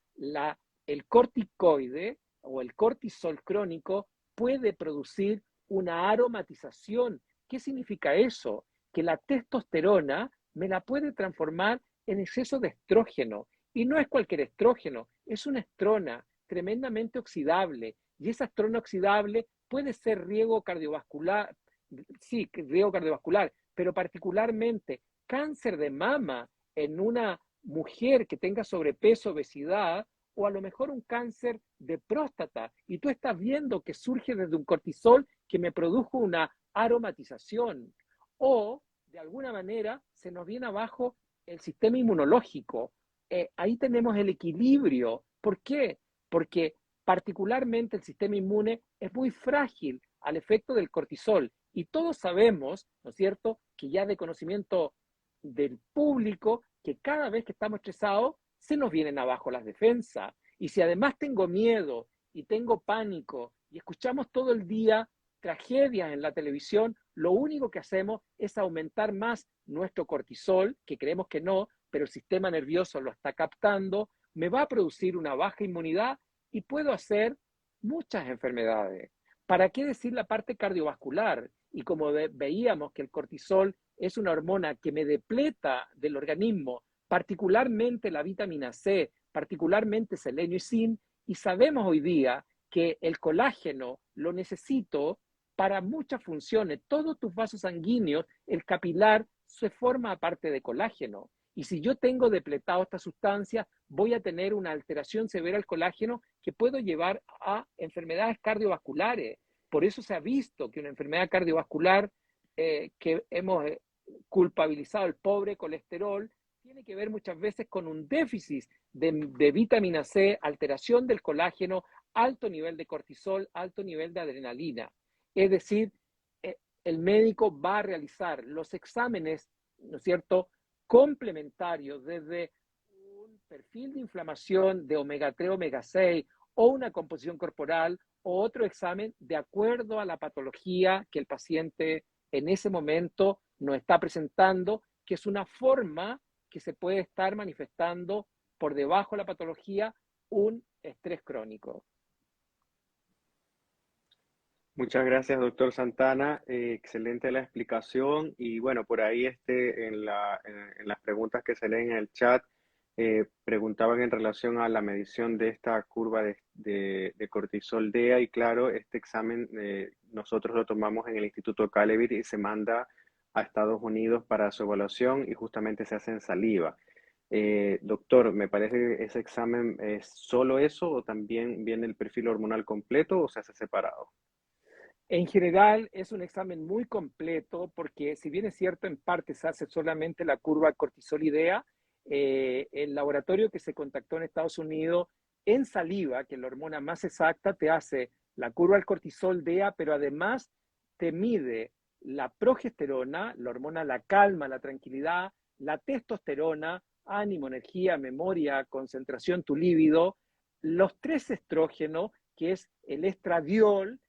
el corticoide o el cortisol crónico puede producir una aromatización. ¿Qué significa eso? Que la testosterona me la puede transformar en exceso de estrógeno. Y no es cualquier estrógeno, es una estrona tremendamente oxidable. Y esa estrona oxidable puede ser riesgo cardiovascular, sí, riesgo cardiovascular, pero particularmente cáncer de mama en una mujer que tenga sobrepeso, obesidad, o a lo mejor un cáncer de próstata. Y tú estás viendo que surge desde un cortisol que me produjo una aromatización. O, de alguna manera, se nos viene abajo el sistema inmunológico. Ahí tenemos el equilibrio. ¿Por qué? Porque particularmente el sistema inmune es muy frágil al efecto del cortisol. Y todos sabemos, ¿no es cierto?, que ya de conocimiento del público, que cada vez que estamos estresados, se nos vienen abajo las defensas. Y si además tengo miedo y tengo pánico y escuchamos todo el día tragedias en la televisión, lo único que hacemos es aumentar más nuestro cortisol, que creemos que no, pero el sistema nervioso lo está captando, me va a producir una baja inmunidad y puedo hacer muchas enfermedades. ¿Para qué decir la parte cardiovascular? Y como veíamos que el cortisol es una hormona que me depleta del organismo, particularmente la vitamina C, particularmente selenio y zinc, y sabemos hoy día que el colágeno lo necesito para muchas funciones. Todos tus vasos sanguíneos, el capilar, se forma aparte de colágeno. Y si yo tengo depletado esta sustancia, voy a tener una alteración severa del colágeno que puedo llevar a enfermedades cardiovasculares. Por eso se ha visto que una enfermedad cardiovascular que hemos culpabilizado el pobre colesterol tiene que ver muchas veces con un déficit de vitamina C, alteración del colágeno, alto nivel de cortisol, alto nivel de adrenalina. Es decir, el médico va a realizar los exámenes, ¿no es cierto?, complementarios desde un perfil de inflamación de omega 3, omega 6 o una composición corporal o otro examen de acuerdo a la patología que el paciente en ese momento nos está presentando, que es una forma que se puede estar manifestando por debajo de la patología un estrés crónico.
Muchas gracias, doctor Santana. Excelente la explicación. Y bueno, por ahí en las preguntas que se leen en el chat, preguntaban en relación a la medición de esta curva de cortisol DEA. Y claro, este examen nosotros lo tomamos en el Instituto Cálevit y se manda a Estados Unidos para su evaluación y justamente se hace en saliva. Doctor, ¿me parece que ese examen es solo eso o también viene el perfil hormonal completo o se hace separado?
En general es un examen muy completo porque si bien es cierto en parte se hace solamente la curva cortisolidea, el laboratorio que se contactó en Estados Unidos en saliva, que es la hormona más exacta, te hace la curva al cortisol DEA, pero además te mide la progesterona, la hormona la calma, la tranquilidad, la testosterona, ánimo, energía, memoria, concentración, tu líbido, los tres estrógenos, que es el estradiol,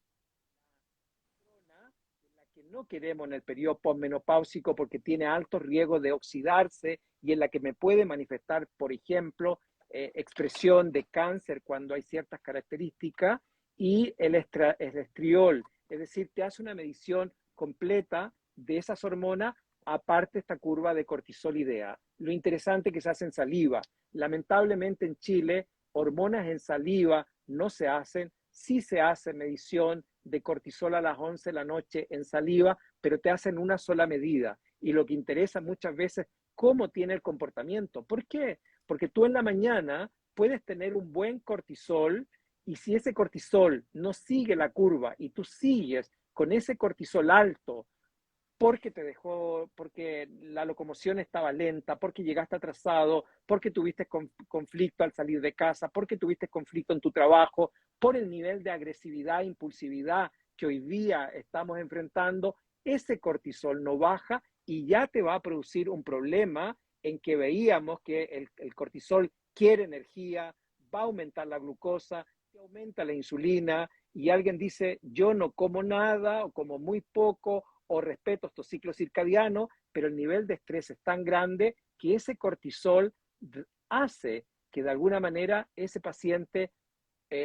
la que no queremos en el periodo posmenopáusico porque tiene alto riesgo de oxidarse y en la que me puede manifestar, por ejemplo, expresión de cáncer cuando hay ciertas características, y el estriol, es decir, te hace una medición completa de esas hormonas, aparte esta curva de cortisol idea. Lo interesante que se hace en saliva. Lamentablemente en Chile, hormonas en saliva no se hacen, sí se hace medición de cortisol a las 11 de la noche en saliva, pero te hacen una sola medida. Y lo que interesa muchas veces, cómo tiene el comportamiento. ¿Por qué? Porque tú en la mañana puedes tener un buen cortisol y si ese cortisol no sigue la curva y tú sigues con ese cortisol alto porque te dejó, porque la locomoción estaba lenta, porque llegaste atrasado, porque tuviste conflicto al salir de casa, porque tuviste conflicto en tu trabajo, por el nivel de agresividad e impulsividad que hoy día estamos enfrentando, ese cortisol no baja y ya te va a producir un problema en que veíamos que el cortisol quiere energía, va a aumentar la glucosa, aumenta la insulina y alguien dice, yo no como nada o como muy poco o respeto estos ciclos circadianos, pero el nivel de estrés es tan grande que ese cortisol hace que de alguna manera ese paciente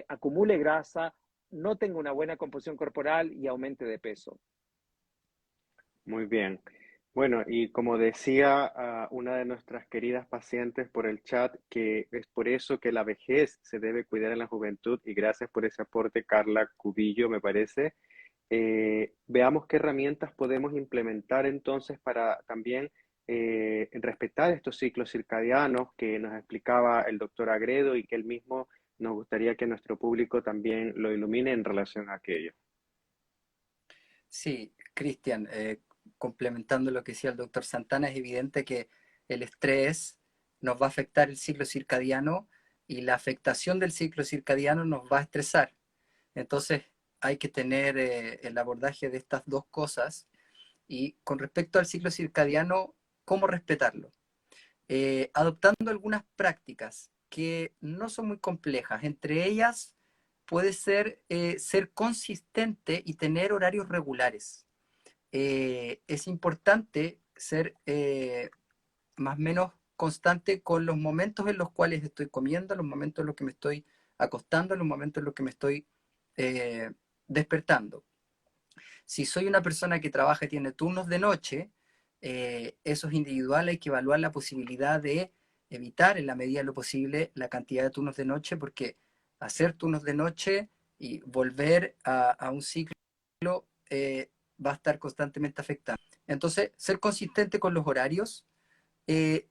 acumule grasa, no tenga una buena composición corporal y aumente de peso.
Muy bien. Bueno, y como decía una de nuestras queridas pacientes por el chat, que es por eso que la vejez se debe cuidar en la juventud, y gracias por ese aporte, Carla Cubillo, me parece. Veamos qué herramientas podemos implementar entonces para también respetar estos ciclos circadianos que nos explicaba el doctor Agredo y que él mismo nos gustaría que nuestro público también lo ilumine en relación a aquello.
Sí, Cristian, complementando lo que decía el doctor Santana, es evidente que el estrés nos va a afectar el ciclo circadiano y la afectación del ciclo circadiano nos va a estresar. Entonces hay que tener el abordaje de estas dos cosas y con respecto al ciclo circadiano, ¿cómo respetarlo? Adoptando algunas prácticas que no son muy complejas. Entre ellas puede ser consistente y tener horarios regulares. Es importante ser más o menos constante con los momentos en los cuales estoy comiendo, los momentos en los que me estoy acostando, los momentos en los que me estoy eh, despertando. Si soy una persona que trabaja y tiene turnos de noche, eso es individual, hay que evaluar la posibilidad de evitar en la medida de lo posible la cantidad de turnos de noche, porque hacer turnos de noche y volver a un ciclo va a estar constantemente afectando. Entonces, ser consistente con los horarios.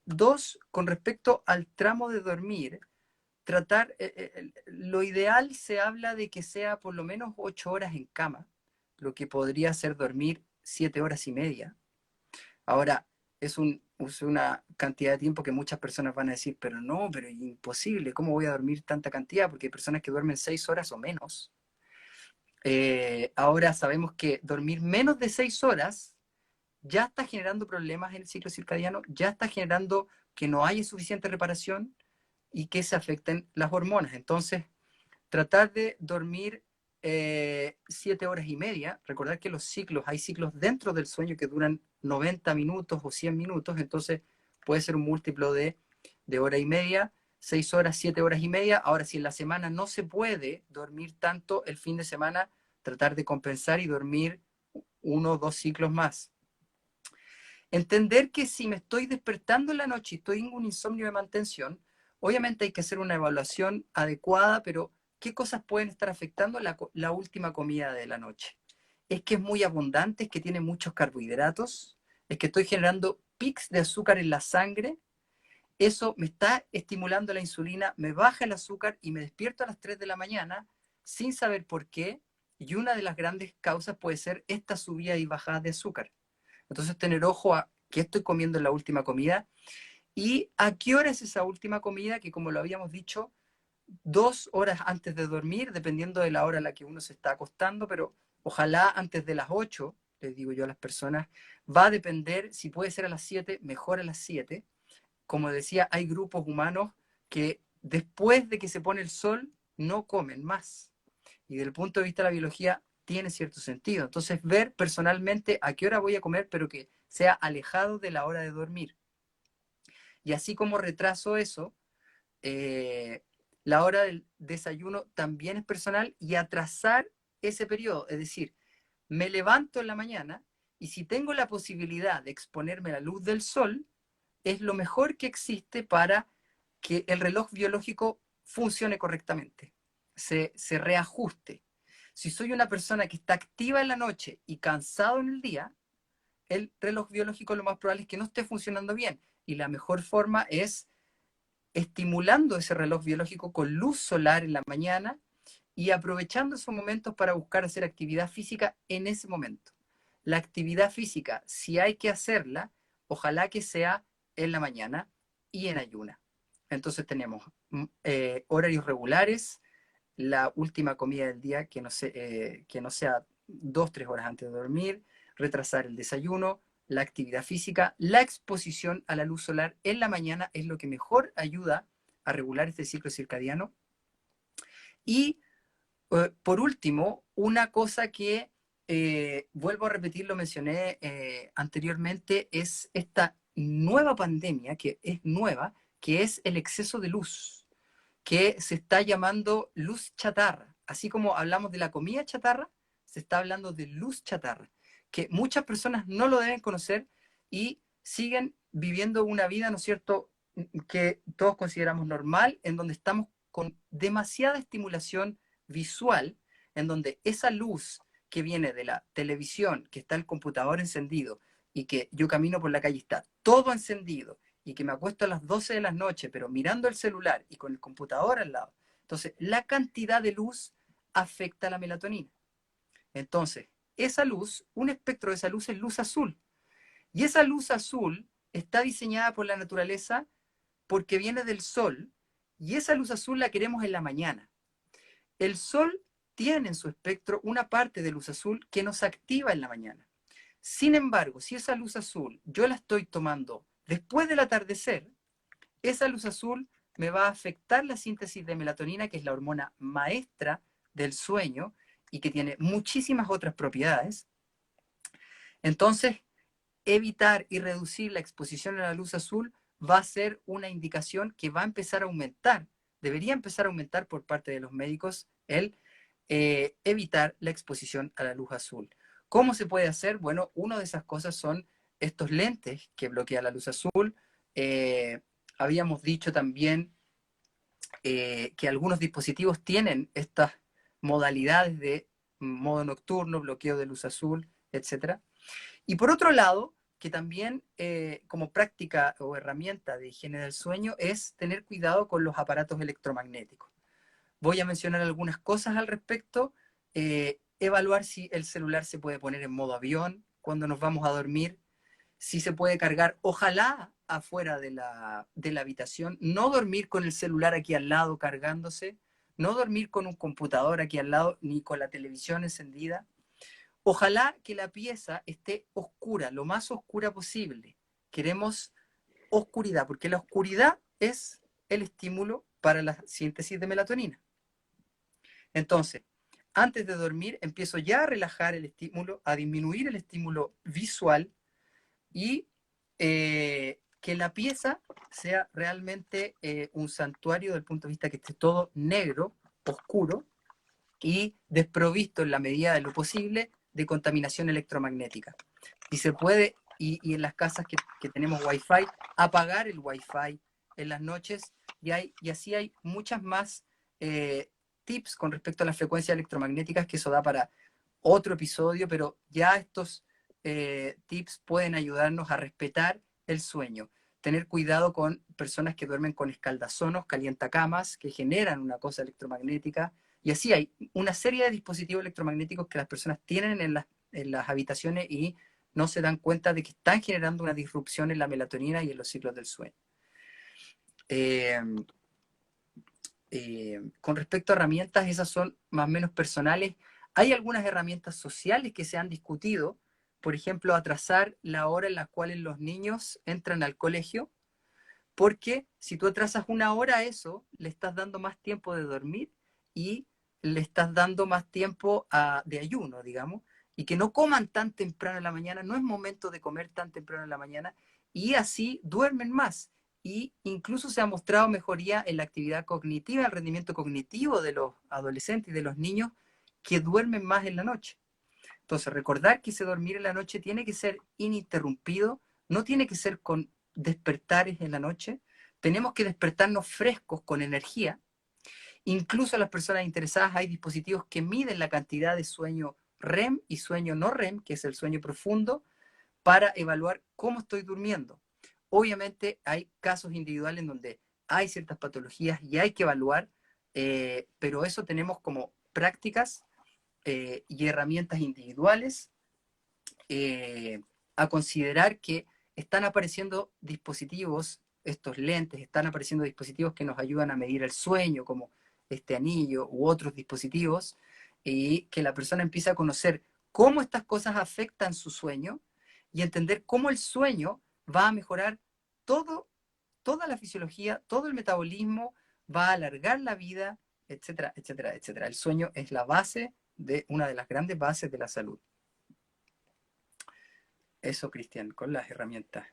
Dos, con respecto al tramo de dormir, tratar, lo ideal se habla de que sea por lo menos 8 horas en cama, lo que podría ser dormir 7 horas y media. Ahora, es una cantidad de tiempo que muchas personas van a decir, pero es imposible, ¿cómo voy a dormir tanta cantidad? Porque hay personas que duermen 6 horas o menos. Ahora sabemos que dormir menos de 6 horas ya está generando problemas en el ciclo circadiano, ya está generando que no haya suficiente reparación y que se afecten las hormonas. Entonces, tratar de dormir 7 horas y media, recordar que hay ciclos dentro del sueño que duran 90 minutos o 100 minutos, entonces puede ser un múltiplo de hora y media, 6 horas, 7 horas y media. Ahora, si en la semana no se puede dormir tanto, el fin de semana tratar de compensar y dormir 1 o 2 ciclos más. Entender que si me estoy despertando en la noche y estoy en un insomnio de mantención, obviamente hay que hacer una evaluación adecuada, pero ¿qué cosas pueden estar afectando la última comida de la noche? Es que es muy abundante, es que tiene muchos carbohidratos, es que estoy generando pics de azúcar en la sangre, eso me está estimulando la insulina, me baja el azúcar y me despierto a las 3 de la mañana sin saber por qué. Y una de las grandes causas puede ser esta subida y bajada de azúcar. Entonces, tener ojo a qué estoy comiendo en la última comida y a qué hora es esa última comida, que como lo habíamos dicho, 2 horas antes de dormir, dependiendo de la hora a la que uno se está acostando, pero ojalá antes de las 8, les digo yo a las personas, va a depender, si puede ser a las 7, mejor a las 7. Como decía, hay grupos humanos que después de que se pone el sol no comen más. Y desde el punto de vista de la biología tiene cierto sentido. Entonces, ver personalmente a qué hora voy a comer, pero que sea alejado de la hora de dormir. Y así como retraso eso, la hora del desayuno también es personal y atrasar ese periodo. Es decir, me levanto en la mañana y si tengo la posibilidad de exponerme a la luz del sol, es lo mejor que existe para que el reloj biológico funcione correctamente, se reajuste. Si soy una persona que está activa en la noche y cansado en el día, el reloj biológico lo más probable es que no esté funcionando bien. Y la mejor forma es estimulando ese reloj biológico con luz solar en la mañana y aprovechando esos momentos para buscar hacer actividad física en ese momento. La actividad física, si hay que hacerla, ojalá que sea en la mañana y en ayuna. Entonces tenemos horarios regulares, la última comida del día que no sea 2, 3 horas antes de dormir, retrasar el desayuno, la actividad física, la exposición a la luz solar en la mañana es lo que mejor ayuda a regular este ciclo circadiano. Y por último, una cosa que vuelvo a repetir, lo mencioné anteriormente, es esta nueva pandemia, que es nueva, que es el exceso de luz, que se está llamando luz chatarra. Así como hablamos de la comida chatarra, se está hablando de luz chatarra, que muchas personas no lo deben conocer y siguen viviendo una vida, ¿no es cierto?, que todos consideramos normal, en donde estamos con demasiada estimulación visual, en donde esa luz que viene de la televisión, que está el computador encendido y que yo camino por la calle, está todo encendido, y que me acuesto a las 12 de la noche, pero mirando el celular y con el computador al lado. Entonces, la cantidad de luz afecta a la melatonina. Entonces, esa luz, un espectro de esa luz es luz azul. Y esa luz azul está diseñada por la naturaleza porque viene del sol, y esa luz azul la queremos en la mañana. El sol tiene en su espectro una parte de luz azul que nos activa en la mañana. Sin embargo, si esa luz azul yo la estoy tomando después del atardecer, esa luz azul me va a afectar la síntesis de melatonina, que es la hormona maestra del sueño y que tiene muchísimas otras propiedades. Entonces, evitar y reducir la exposición a la luz azul va a ser una indicación que va a empezar a aumentar, debería empezar a aumentar por parte de los médicos el evitar la exposición a la luz azul. ¿Cómo se puede hacer? Bueno, una de esas cosas son estos lentes que bloquean la luz azul. Habíamos dicho también que algunos dispositivos tienen estas modalidades de modo nocturno, bloqueo de luz azul, etc. Y por otro lado, que también como práctica o herramienta de higiene del sueño es tener cuidado con los aparatos electromagnéticos. Voy a mencionar algunas cosas al respecto. Evaluar si el celular se puede poner en modo avión cuando nos vamos a dormir, si se puede cargar, ojalá afuera de la habitación, no dormir con el celular aquí al lado cargándose, no dormir con un computador aquí al lado, ni con la televisión encendida. Ojalá que la pieza esté oscura, lo más oscura posible. Queremos oscuridad, porque la oscuridad es el estímulo para la síntesis de melatonina. Entonces, antes de dormir, empiezo ya a relajar el estímulo, a disminuir el estímulo visual y que la pieza sea realmente un santuario desde el punto de vista que esté todo negro, oscuro y desprovisto en la medida de lo posible de contaminación electromagnética. Si se puede, y en las casas que tenemos Wi-Fi, apagar el Wi-Fi en las noches y así hay muchas más tips con respecto a las frecuencias electromagnéticas, que eso da para otro episodio, pero ya estos tips pueden ayudarnos a respetar el sueño. tener cuidado con personas que duermen con escaldazonos, calientacamas, que generan una cosa electromagnética. Y así hay una serie de dispositivos electromagnéticos que las personas tienen en las habitaciones y no se dan cuenta de que están generando una disrupción en la melatonina y en los ciclos del sueño. Con respecto a herramientas, esas son más o menos personales. Hay algunas herramientas sociales que se han discutido, por ejemplo, atrasar la hora en la cual los niños entran al colegio, porque si tú atrasas una hora a eso, le estás dando más tiempo de dormir y le estás dando más tiempo de ayuno, digamos, y que no coman tan temprano en la mañana, no es momento de comer tan temprano en la mañana, y así duermen más. Y incluso se ha mostrado mejoría en la actividad cognitiva, el rendimiento cognitivo de los adolescentes y de los niños que duermen más en la noche. Entonces, recordar que ese dormir en la noche tiene que ser ininterrumpido, no tiene que ser con despertares en la noche. Tenemos que despertarnos frescos, con energía. Incluso a las personas interesadas hay dispositivos que miden la cantidad de sueño REM y sueño no REM, que es el sueño profundo, para evaluar cómo estoy durmiendo. Obviamente hay casos individuales en donde hay ciertas patologías y hay que evaluar, pero eso tenemos como prácticas y herramientas individuales a considerar que están apareciendo dispositivos, estos lentes, están apareciendo dispositivos que nos ayudan a medir el sueño, como este anillo u otros dispositivos, y que la persona empiece a conocer cómo estas cosas afectan su sueño y entender cómo el sueño va a mejorar todo, toda la fisiología, todo el metabolismo, va a alargar la vida, etcétera, etcétera, etcétera. El sueño es la base de una de las grandes bases de la salud. Eso, Cristian, con las herramientas.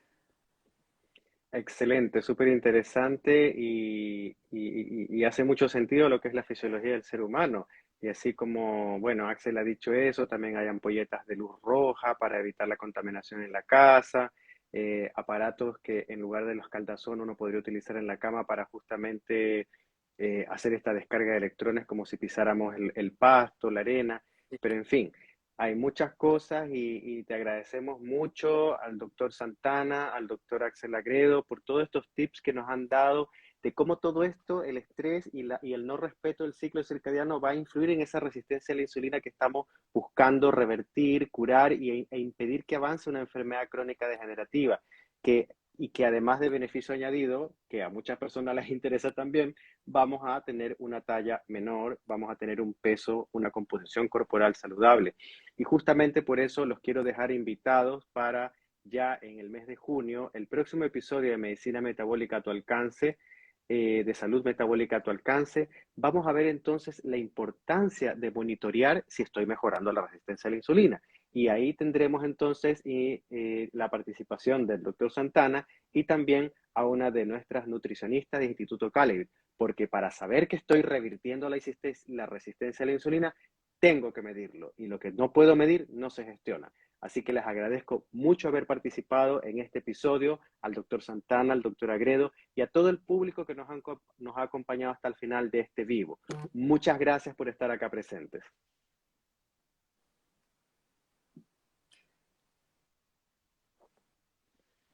Excelente, súper interesante y hace mucho sentido lo que es la fisiología del ser humano. Y así como, bueno, Axel ha dicho eso, también hay ampolletas de luz roja para evitar la contaminación en la casa, aparatos que en lugar de los caldazón uno podría utilizar en la cama para justamente hacer esta descarga de electrones como si pisáramos el pasto, la arena, pero en fin. Hay muchas cosas y te agradecemos mucho al doctor Santana, al doctor Axel Agredo, por todos estos tips que nos han dado de cómo todo esto, el estrés y el no respeto del ciclo circadiano va a influir en esa resistencia a la insulina que estamos buscando revertir, curar e impedir que avance una enfermedad crónica degenerativa. Y que además de beneficio añadido, que a muchas personas les interesa también, vamos a tener una talla menor, vamos a tener un peso, una composición corporal saludable. Y justamente por eso los quiero dejar invitados para ya en el mes de junio, el próximo episodio de Medicina Metabólica a tu alcance, de salud metabólica a tu alcance. Vamos a ver entonces la importancia de monitorear si estoy mejorando la resistencia a la insulina. Y ahí tendremos entonces la participación del doctor Santana y también a una de nuestras nutricionistas de Instituto Calibre, porque para saber que estoy revirtiendo la resistencia a la insulina, tengo que medirlo y lo que no puedo medir no se gestiona. Así que les agradezco mucho haber participado en este episodio, al doctor Santana, al doctor Agredo y a todo el público que nos ha acompañado hasta el final de este vivo. Muchas gracias por estar acá presentes.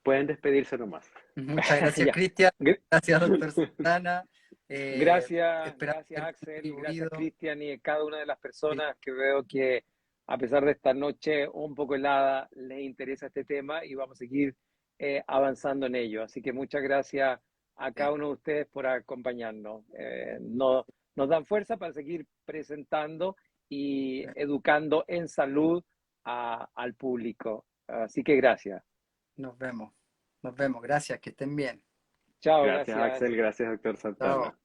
Pueden despedirse nomás.
Muchas gracias, Cristian. Gracias, doctor Santana.
Gracias,
Esperamos
gracias
haber
Axel, y gracias
contribuido.
Cristian y a cada una de las personas que veo que a pesar de esta noche un poco helada, les interesa este tema y vamos a seguir avanzando en ello. Así que muchas gracias a cada uno de ustedes por acompañarnos. Nos dan fuerza para seguir presentando y educando en salud al público. Así que gracias.
Nos vemos. Nos vemos. Gracias. Que estén bien.
Chao,
Gracias,
gracias.
Axel. Gracias, doctor Santana.
Chao.